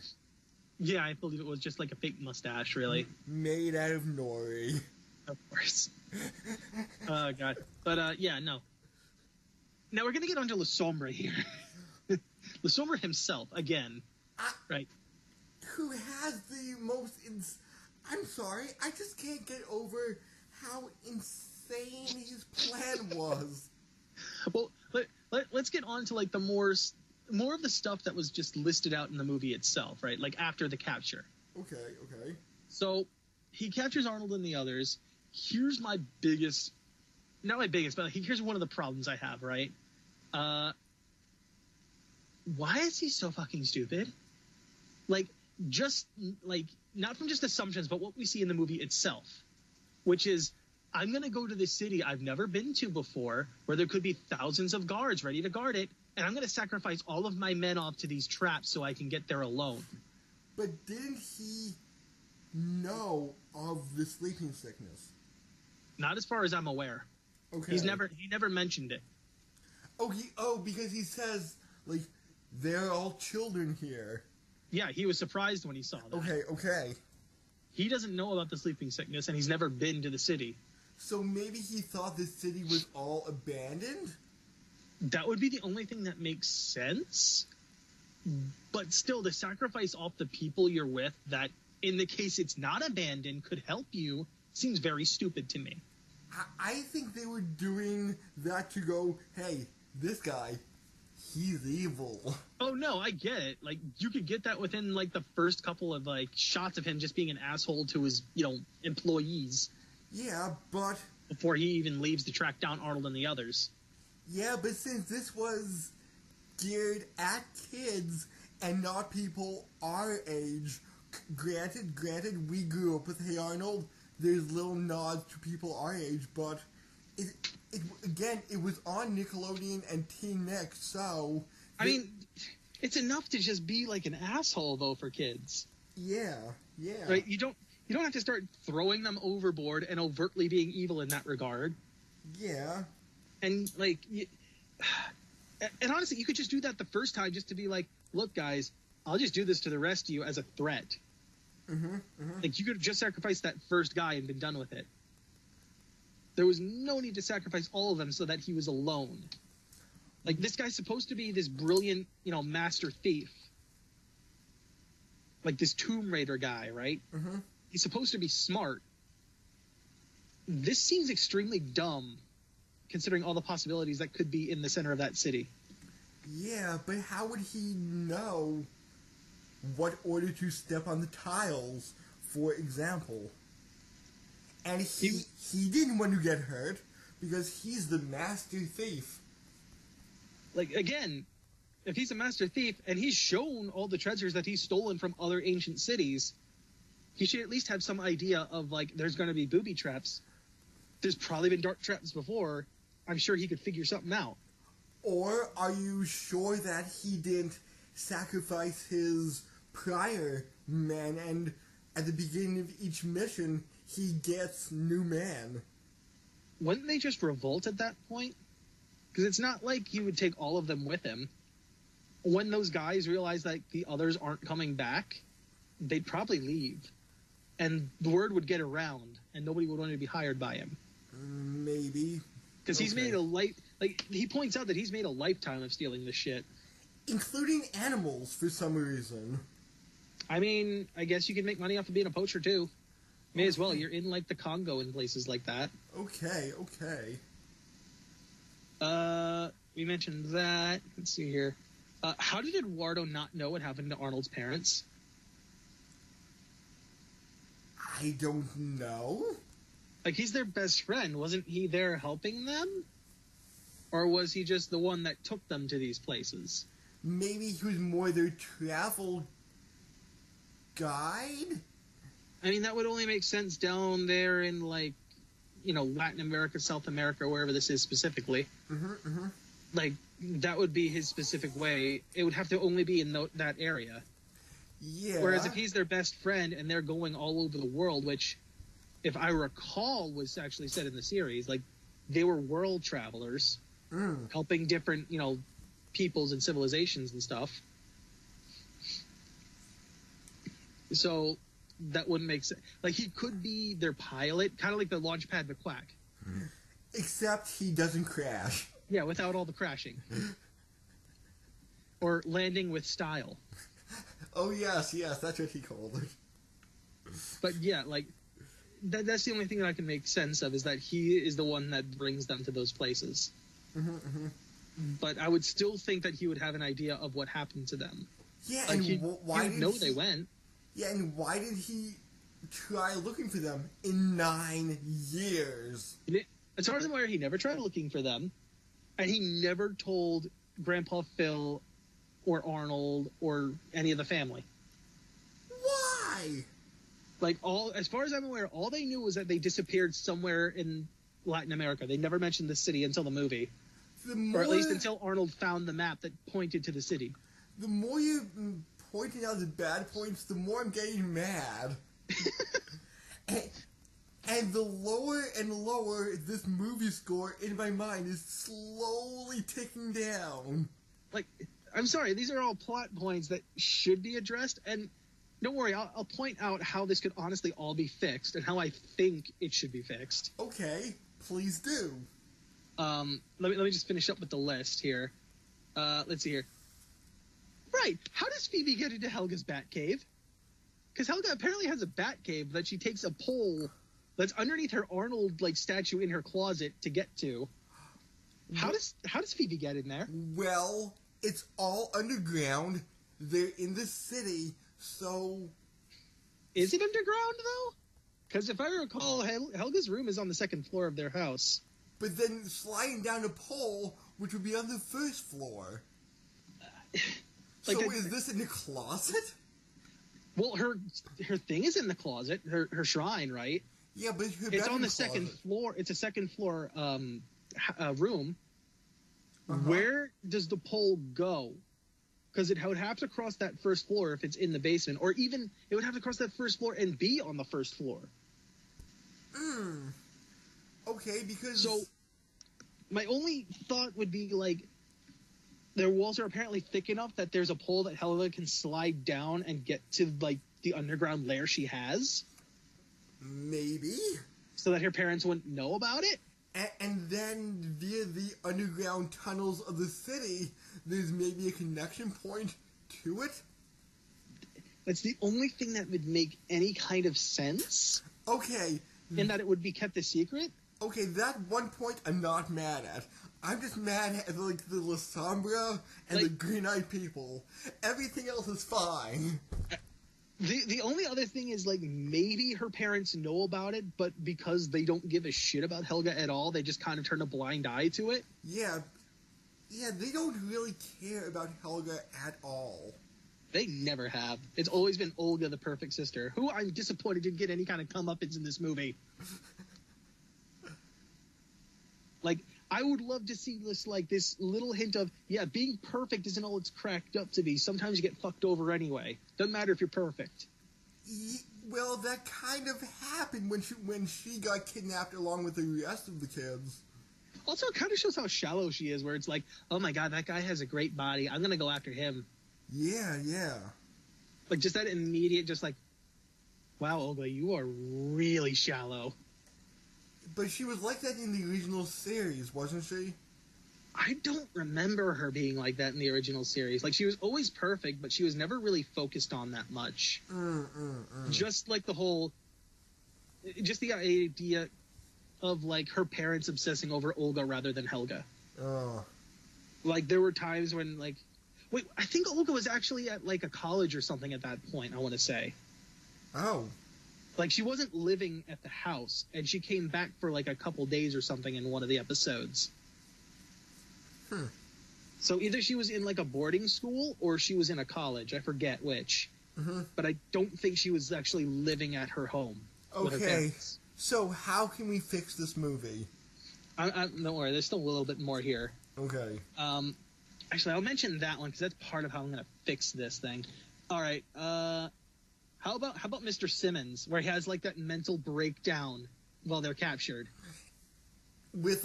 Yeah, I believe it was just like a fake mustache, really. Made out of nori. Of course. Oh, God. But, yeah, no. Now, we're going to get onto La Sombra here. La Sombra himself, again. Right. Who has the most... I'm sorry, I just can't get over how insane his plan was. Well, let's get on to like the more of the stuff that was just listed out in the movie itself, right? Like after the capture. Okay. So he captures Arnold and the others. Here's my biggest, not my biggest, but here's one of the problems I have, right? Why is he so fucking stupid? Like, just, like, not from just assumptions, but what we see in the movie itself, which is, I'm going to go to this city I've never been to before, where there could be thousands of guards ready to guard it, and I'm going to sacrifice all of my men off to these traps so I can get there alone. But didn't he know of the sleeping sickness? Not as far as I'm aware. Okay. He never mentioned it. Because he says, like, they're all children here. Yeah, he was surprised when he saw that. Okay. He doesn't know about the sleeping sickness, and he's never been to the city. So maybe he thought the city was all abandoned? That would be the only thing that makes sense. But still, to sacrifice off the people you're with that, in the case it's not abandoned, could help you, seems very stupid to me. I think they were doing that to go, hey, this guy, he's evil. Oh, no, I get it. Like, you could get that within, like, the first couple of, like, shots of him just being an asshole to his, employees. Yeah, but... Before he even leaves to track down Arnold and the others. Yeah, but since this was geared at kids and not people our age, granted, we grew up with Hey Arnold, there's little nods to people our age, but it was on Nickelodeon and Teen Next, so... I mean, it's enough to just be like an asshole, though, for kids. Yeah. Right? You don't have to start throwing them overboard and overtly being evil in that regard. Yeah. And, like... And honestly, you could just do that the first time just to be like, look, guys, I'll just do this to the rest of you as a threat. Like, you could have just sacrificed that first guy and been done with it. There was no need to sacrifice all of them so that he was alone. Like, this guy's supposed to be this brilliant, master thief. Like, this Tomb Raider guy, right? He's supposed to be smart. This seems extremely dumb, considering all the possibilities that could be in the center of that city. Yeah, but how would he know what order to step on the tiles, for example? And he didn't want to get hurt because he's the master thief. Like, again, if he's a master thief and he's shown all the treasures that he's stolen from other ancient cities, he should at least have some idea of, like, there's going to be booby traps. There's probably been dark traps before. I'm sure he could figure something out. Or are you sure that he didn't sacrifice his prior men and at the beginning of each mission he gets new man? Wouldn't they just revolt at that point? Because it's not like he would take all of them with him. When those guys realize that the others aren't coming back, they'd probably leave. And the word would get around, and nobody would want to be hired by him. Maybe. Because he's made he points out that he's made a lifetime of stealing this shit. Including animals, for some reason. I mean, I guess you can make money off of being a poacher, too. May as well. You're in, like, the Congo and places like that. Okay. We mentioned that. Let's see here. How did Eduardo not know what happened to Arnold's parents? I don't know. Like, he's their best friend. Wasn't he there helping them? Or was he just the one that took them to these places? Maybe he was more their travel guide? I mean, that would only make sense down there in, like, Latin America, South America, wherever this is specifically. Like, that would be his specific way. It would have to only be in that area. Yeah. Whereas if he's their best friend and they're going all over the world, which, if I recall, was actually said in the series, like, they were world travelers, helping different, peoples and civilizations and stuff. So that wouldn't make sense. Like, he could be their pilot, kind of like the Launchpad McQuack. Except he doesn't crash. Yeah, without all the crashing. Or landing with style. Oh, yes, that's what he called it. But yeah, like, that's the only thing that I can make sense of, is that he is the one that brings them to those places. but I would still think that he would have an idea of what happened to them. Yeah, like and why did know they went? Yeah, and why did he try looking for them in 9 years? As far as I'm aware, he never tried looking for them, and he never told Grandpa Phil or Arnold or any of the family. Why? Like, as far as I'm aware, all they knew was that they disappeared somewhere in Latin America. They never mentioned the city until the movie. Or at least until Arnold found the map that pointed to the city. The more you're pointing out the bad points, the more I'm getting mad. and the lower and lower this movie score in my mind is slowly ticking down. Like, I'm sorry, these are all plot points that should be addressed, and don't worry, I'll point out how this could honestly all be fixed and how I think it should be fixed. Okay, please do. Let me just finish up with the list here. Let's see here. Right, how does Phoebe get into Helga's Batcave? Because Helga apparently has a Batcave that she takes a pole that's underneath her Arnold statue in her closet to get to. How does Phoebe get in there? Well, it's all underground. They're in the city, so... Is it underground, though? Because if I recall, Helga's room is on the second floor of their house. But then sliding down a pole, which would be on the first floor. Is this in the closet? Well, her thing is in the closet, her shrine, right? Yeah, but it's on the second floor. It's a second floor room. Uh-huh. Where does the pole go? Because it would have to cross that first floor if it's in the basement, or even it would have to cross that first floor and be on the first floor. Okay, because... So, my only thought would be, their walls are apparently thick enough that there's a pole that Helga can slide down and get to, the underground lair she has. Maybe. So that her parents wouldn't know about it? And then, via the underground tunnels of the city, there's maybe a connection point to it? That's the only thing that would make any kind of sense. Okay. In that it would be kept a secret? Okay, that one point I'm not mad at. I'm just mad at, the La Sombra and the Green-Eyed People. Everything else is fine. The only other thing is, maybe her parents know about it, but because they don't give a shit about Helga at all, they just kind of turn a blind eye to it. Yeah, they don't really care about Helga at all. They never have. It's always been Olga, the perfect sister, who I'm disappointed didn't get any kind of comeuppance in this movie. I would love to see this little hint of, being perfect isn't all it's cracked up to be. Sometimes you get fucked over anyway. Doesn't matter if you're perfect. Well, that kind of happened when she got kidnapped along with the rest of the kids. Also, it kind of shows how shallow she is, where it's like, oh my god, that guy has a great body. I'm going to go after him. Yeah. Just that immediate, wow, Olga, you are really shallow. But she was like that in the original series, wasn't she? I don't remember her being like that in the original series. She was always perfect, but she was never really focused on that much. Just the whole... Just the idea of, her parents obsessing over Olga rather than Helga. Oh. There were times when, Wait, I think Olga was actually at, a college or something at that point, I want to say. Oh. She wasn't living at the house, and she came back for, a couple days or something in one of the episodes. So either she was in, a boarding school, or she was in a college. I forget which. Mm-hmm. But I don't think she was actually living at her home. With her parents. So how can we fix this movie? Don't worry, there's still a little bit more here. Okay. Actually, I'll mention that one, because that's part of how I'm going to fix this thing. All right, How about Mr. Simmons, where he has that mental breakdown while they're captured? With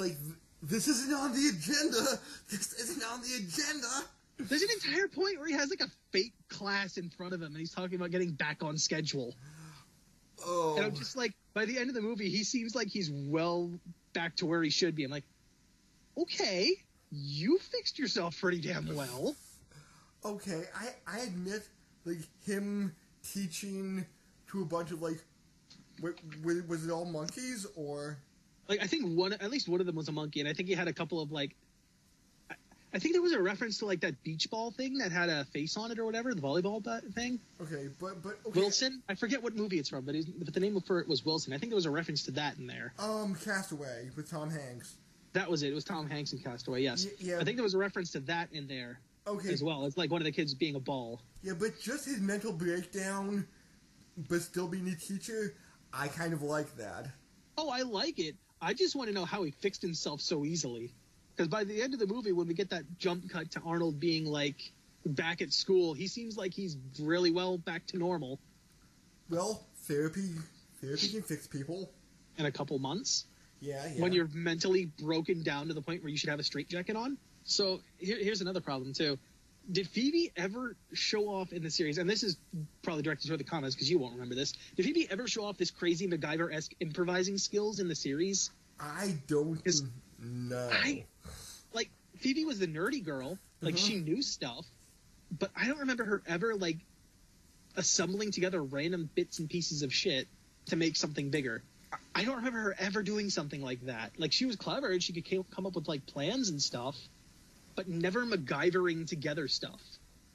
this isn't on the agenda. This isn't on the agenda. There's an entire point where he has a fake class in front of him, and he's talking about getting back on schedule. Oh. And I'm just by the end of the movie, he seems like he's well back to where he should be. I'm like, okay, you fixed yourself pretty damn well. Okay, I admit, him teaching to a bunch of was it all monkeys or? I think at least one of them was a monkey, and I think he had a couple of I think there was a reference to like that beach ball thing that had a face on it or whatever, the volleyball thing. Okay, but okay. Wilson? I forget what movie it's from, but the name for it was Wilson. I think there was a reference to that in there. Castaway with Tom Hanks. That was it. It was Tom Hanks in Castaway, yes. Yeah. I think there was a reference to that in there as well. It's like one of the kids being a ball. Yeah, but just his mental breakdown, but still being a teacher, I kind of like that. Oh, I like it. I just want to know how he fixed himself so easily. Because by the end of the movie, when we get that jump cut to Arnold being, like, back at school, he seems like he's really well back to normal. Well, therapy can fix people. In a couple months. Yeah. When you're mentally broken down to the point where you should have a straitjacket on. So here's another problem, too. Did Phoebe ever show off in the series, and this is probably directed toward the comments because you won't remember this, did Phoebe ever show off this crazy MacGyver-esque improvising skills in the series? I don't know. Like, Phoebe was the nerdy girl. Like, she knew stuff. But I don't remember her ever, like, assembling together random bits and pieces of shit to make something bigger. I don't remember her ever doing something like that. Like, she was clever and she could come up with, like, plans and stuff, but never MacGyvering together stuff.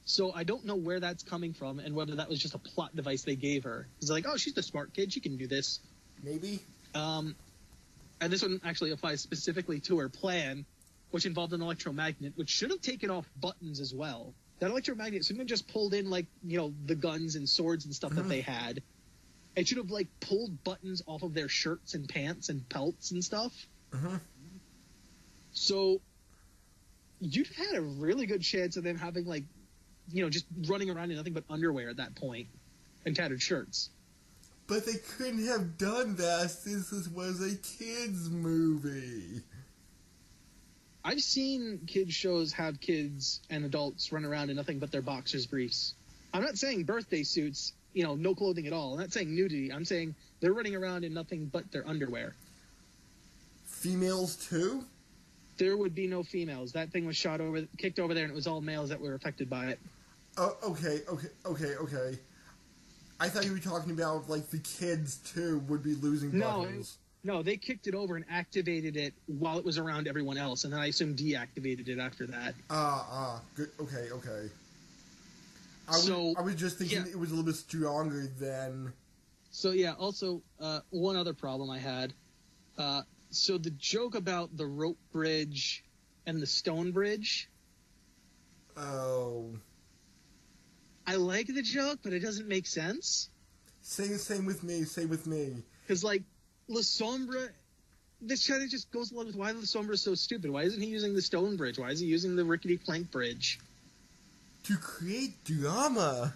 So I don't know where that's coming from and whether that was just a plot device they gave her. It's like, oh, she's the smart kid. She can do this. Maybe. And this one actually applies specifically to her plan, which involved an electromagnet, which should have taken off buttons as well. That electromagnet shouldn't have just pulled in, like, you know, the guns and swords and stuff that they had. It should have, like, pulled buttons off of their shirts and pants and pelts and stuff. So you'd had a really good chance of them having, like, you know, just running around in nothing but underwear at that point and tattered shirts. But they couldn't have done that since this was a kids' movie. I've seen kids shows have kids and adults run around in nothing but their boxers briefs. I'm not saying birthday suits, you know, no clothing at all. I'm not saying nudity. I'm saying they're running around in nothing but their underwear. Females too? There would be no females. That thing was kicked over there, and it was all males that were affected by it. Oh, okay. I thought you were talking about, like, the kids, too, would be losing buttons. No, they kicked it over and activated it while it was around everyone else, and then I assume deactivated it after that. Good. Okay. I was just thinking it was a little bit stronger than... So, yeah, also, one other problem I had. So the joke about the rope bridge and the stone bridge... Oh... I like the joke, but it doesn't make sense. Same with me. Because, like, La Sombra, this kind of just goes along with why La Sombra is so stupid. Why isn't he using the stone bridge? Why is he using the rickety plank bridge? To create drama.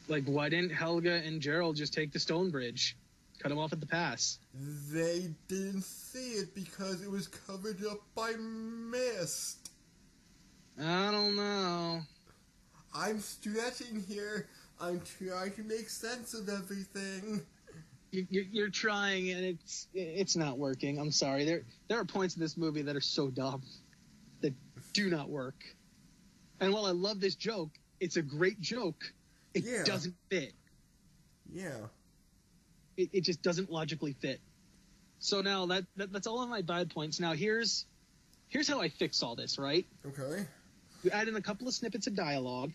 Like, why didn't Helga and Gerald just take the stone bridge? Cut him off at the pass. They didn't see it because it was covered up by mist. I don't know. I'm stretching here. I'm trying to make sense of everything. You're trying, and it's not working. I'm sorry. There are points in this movie that are so dumb that do not work. And while I love this joke, it's a great joke. It doesn't fit. Yeah. It just doesn't logically fit. So now that's all of my bad points. Now here's how I fix all this, right? Okay. You add in a couple of snippets of dialogue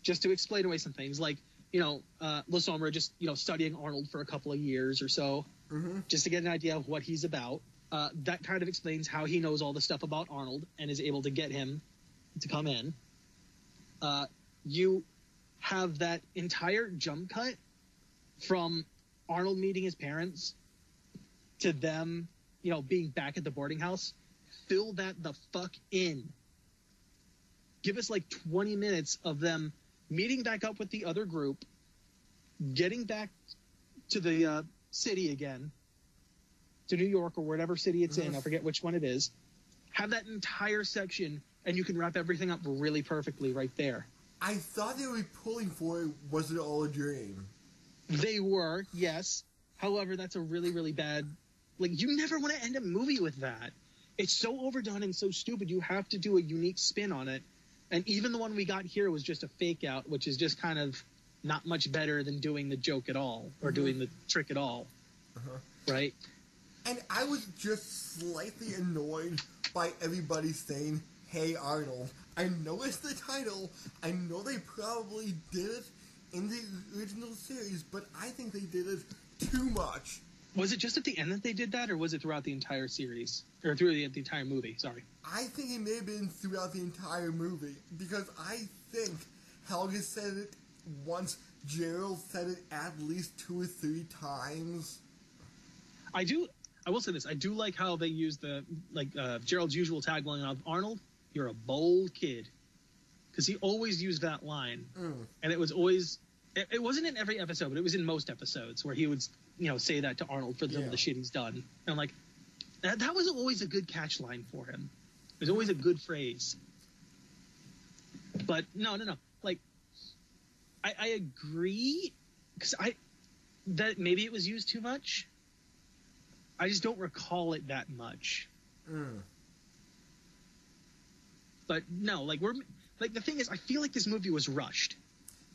just to explain away some things, like, you know, La Sombra just, you know, studying Arnold for a couple of years or so, just to get an idea of what he's about. That kind of explains how he knows all the stuff about Arnold and is able to get him to come in. You have that entire jump cut from Arnold meeting his parents to them, you know, being back at the boarding house. Fill that the fuck in. Give us like 20 minutes of them meeting back up with the other group, getting back to the city again, to New York or whatever city it's in. I forget which one it is. Have that entire section, and you can wrap everything up really perfectly right there. I thought they were pulling for it. Was it all a dream? They were, yes. However, that's a really, really bad... Like, you never want to end a movie with that. It's so overdone and so stupid. You have to do a unique spin on it. And even the one we got here was just a fake out, which is just kind of not much better than doing the joke at all or doing the trick at all. Right? And I was just slightly annoyed by everybody saying Hey Arnold. I know it's the title. I know they probably did it in the original series, but I think they did it too much. Was it just at the end that they did that, or was it throughout the entire series? Or through the entire movie, sorry. I think it may have been throughout the entire movie, because I think Helga said it once, Gerald said it at least 2 or 3 times. I will say this, I do like how they use Gerald's usual tagline of Arnold, you're a bold kid. Because he always used that line. And it was always, it wasn't in every episode, but it was in most episodes where he would, say that to Arnold for some of the shit he's done. And I'm like, that was always a good catch line for him. It was always a good phrase. But no. Like, I agree, because that maybe it was used too much. I just don't recall it that much. But no, the thing is, I feel like this movie was rushed.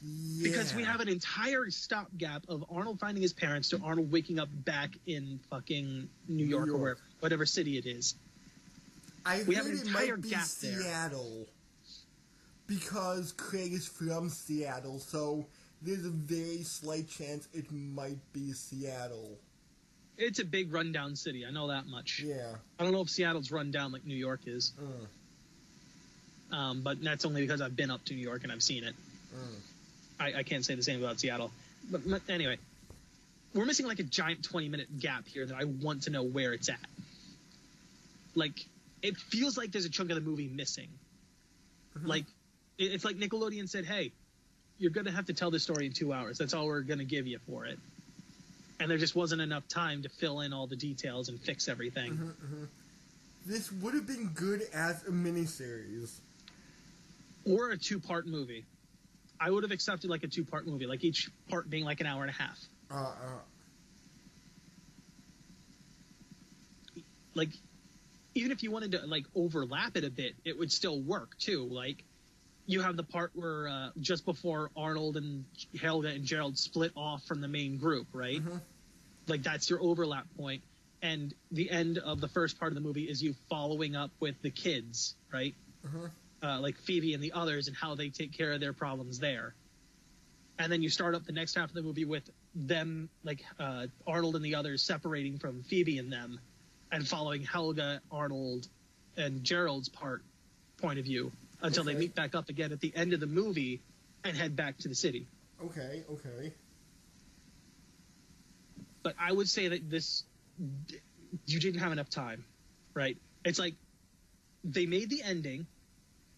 Yeah. Because we have an entire stopgap of Arnold finding his parents to Arnold waking up back in fucking New York or whatever city it is. We have an entire gap Seattle. Because Craig is from Seattle, so there's a very slight chance it might be Seattle. It's a big rundown city, I know that much. Yeah. I don't know if Seattle's run down like New York is. But that's only because I've been up to New York and I've seen it. I can't say the same about Seattle. But anyway, we're missing like a giant 20-minute gap here that I want to know where it's at. Like, it feels like there's a chunk of the movie missing. Like, it's like Nickelodeon said, hey, you're going to have to tell this story in 2 hours. That's all we're going to give you for it. And there just wasn't enough time to fill in all the details and fix everything. This would have been good as a miniseries. Or a 2-part movie. I would have accepted like a 2-part movie, like each part being like an hour and a half. Like, even if you wanted to like overlap it a bit, it would still work too. Like, you have the part where just before Arnold and Helga and Gerald split off from the main group, right? Like, that's your overlap point. And the end of the first part of the movie is you following up with the kids, right? Like Phoebe and the others and how they take care of their problems there. And then you start up the next half of the movie with them, like Arnold and the others separating from Phoebe and them and following Helga, Arnold, and Gerald's point of view until they meet back up again at the end of the movie and head back to the city. Okay. But I would say that you didn't have enough time, right? It's like they made the ending,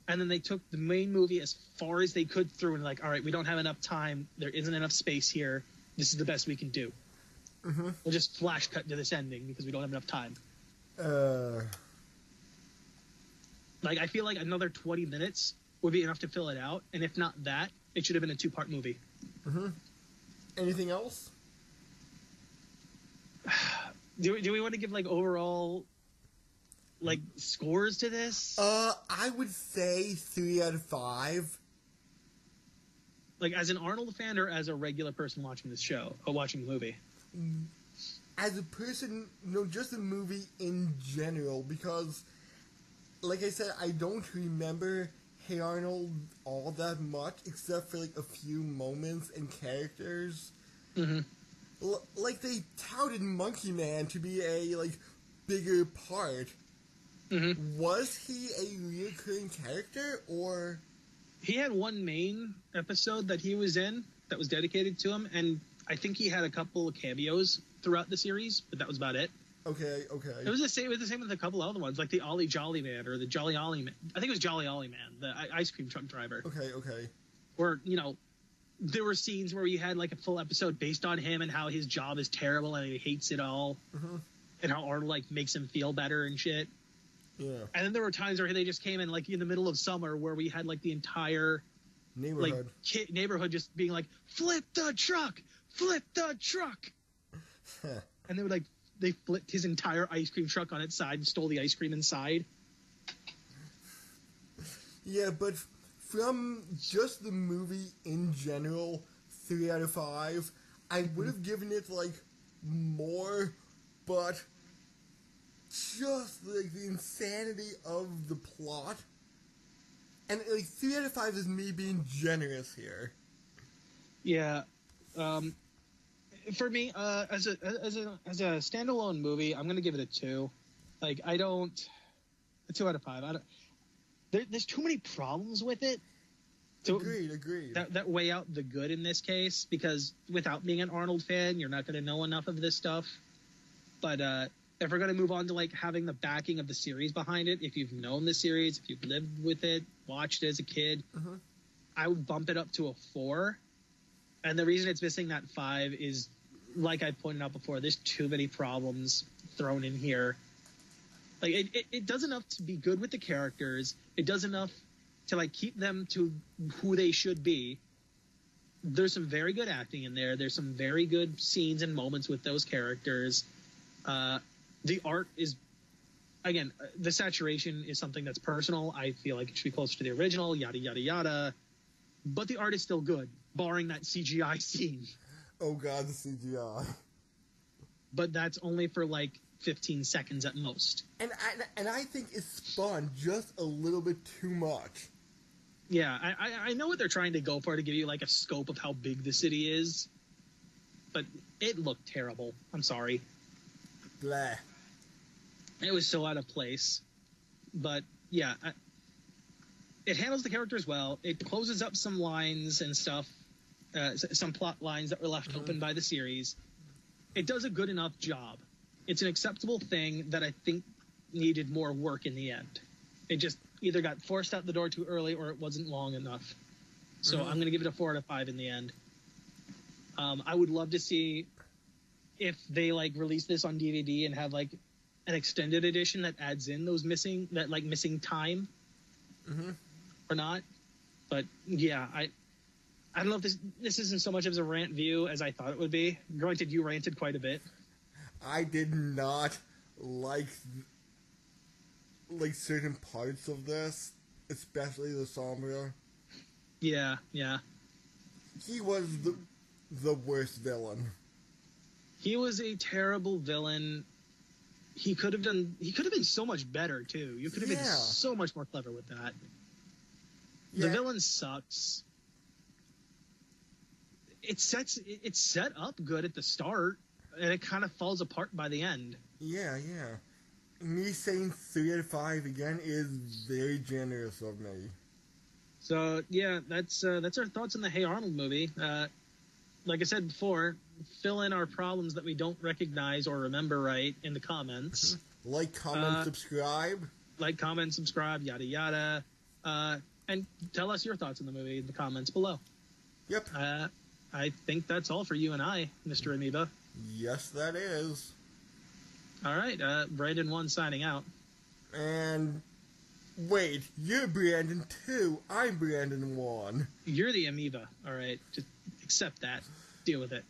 and then they took the main movie as far as they could through and like, all right, we don't have enough time. There isn't enough space here. This is the best we can do. We'll just flash cut to this ending because we don't have enough time. Like, I feel like another 20 minutes would be enough to fill it out. And if not that, it should have been a 2-part movie. Anything else? Do we want to give like overall like scores to this? I would say 3 out of 5. Like, as an Arnold fan or as a regular person watching this show or watching the movie? As a person, no, just the movie in general, because, like I said, I don't remember Hey Arnold all that much, except for like a few moments and characters. Like, they touted Monkey Man to be a like bigger part. Was he a recurring character, or he had one main episode that he was in that was dedicated to him, and I think he had a couple of cameos throughout the series, but that was about it. Okay. It was the same with a couple other ones, like the Ollie Jolly Man or the Jolly Ollie Man. I think it was Jolly Ollie Man, the ice cream truck driver. Okay. Or, there were scenes where you had like a full episode based on him and how his job is terrible and he hates it all, and how Arnold like makes him feel better and shit. Yeah. And then there were times where they just came in like in the middle of summer where we had like the entire neighborhood neighborhood just being like, flip the truck, and they would like, they flipped his entire ice cream truck on its side and stole the ice cream inside. Yeah, but from just the movie in general, 3 out of 5, I would have given it like more, but just like the insanity of the plot And like 3 out of 5 is me being generous here. Yeah. For me, as a standalone movie, I'm gonna give it a 2. Like, a 2 out of 5. There's too many problems with it. Agreed. That weigh out the good in this case, because without being an Arnold fan, you're not gonna know enough of this stuff. But if we're gonna move on to like having the backing of the series behind it, if you've known the series, if you've lived with it, watched it as a kid, I would bump it up to a 4. And the reason it's missing that 5 is, like I pointed out before, there's too many problems thrown in here. Like, it does enough to be good with the characters. It does enough to, like, keep them to who they should be. There's some very good acting in there. There's some very good scenes and moments with those characters. The art is, again, the saturation is something that's personal. I feel like it should be closer to the original, yada, yada, yada. But the art is still good, barring that CGI scene. Oh god, the CGI. But that's only for like 15 seconds at most. And I think it's spun just a little bit too much. Yeah, I know what they're trying to go for, to give you like a scope of how big the city is. But it looked terrible. I'm sorry. Blah. It was so out of place. But yeah, it handles the characters well. It closes up some lines and stuff, some plot lines that were left open by the series. It does a good enough job. It's an acceptable thing that I think needed more work in the end. It just either got forced out the door too early or it wasn't long enough. So I'm going to give it a 4 out of 5 in the end. I would love to see if they like release this on DVD and have like an extended edition that adds in those missing time. Or not. But yeah, I don't know if this isn't so much of a rant view as I thought it would be. Granted, you ranted quite a bit. I did not like certain parts of this, especially the Sombra. Yeah. He was the worst villain. He was a terrible villain. He could have been so much better too. You could have been so much more clever with that. The villain sucks. It's set up good at the start, and it kind of falls apart by the end. Yeah. Me saying 3 out of 5 again is very generous of me. So yeah, that's our thoughts on the Hey Arnold movie. Like I said before, fill in our problems that we don't recognize or remember right in the comments. Like, comment, subscribe. Like, comment, subscribe, yada yada. And tell us your thoughts on the movie in the comments below. Yep. I think that's all for you and I, Mr. Amoeba. Yes, that is. All right, Brandon 1 signing out. And wait, you're Brandon 2. I'm Brandon 1. You're the Amoeba. All right, just accept that. Deal with it.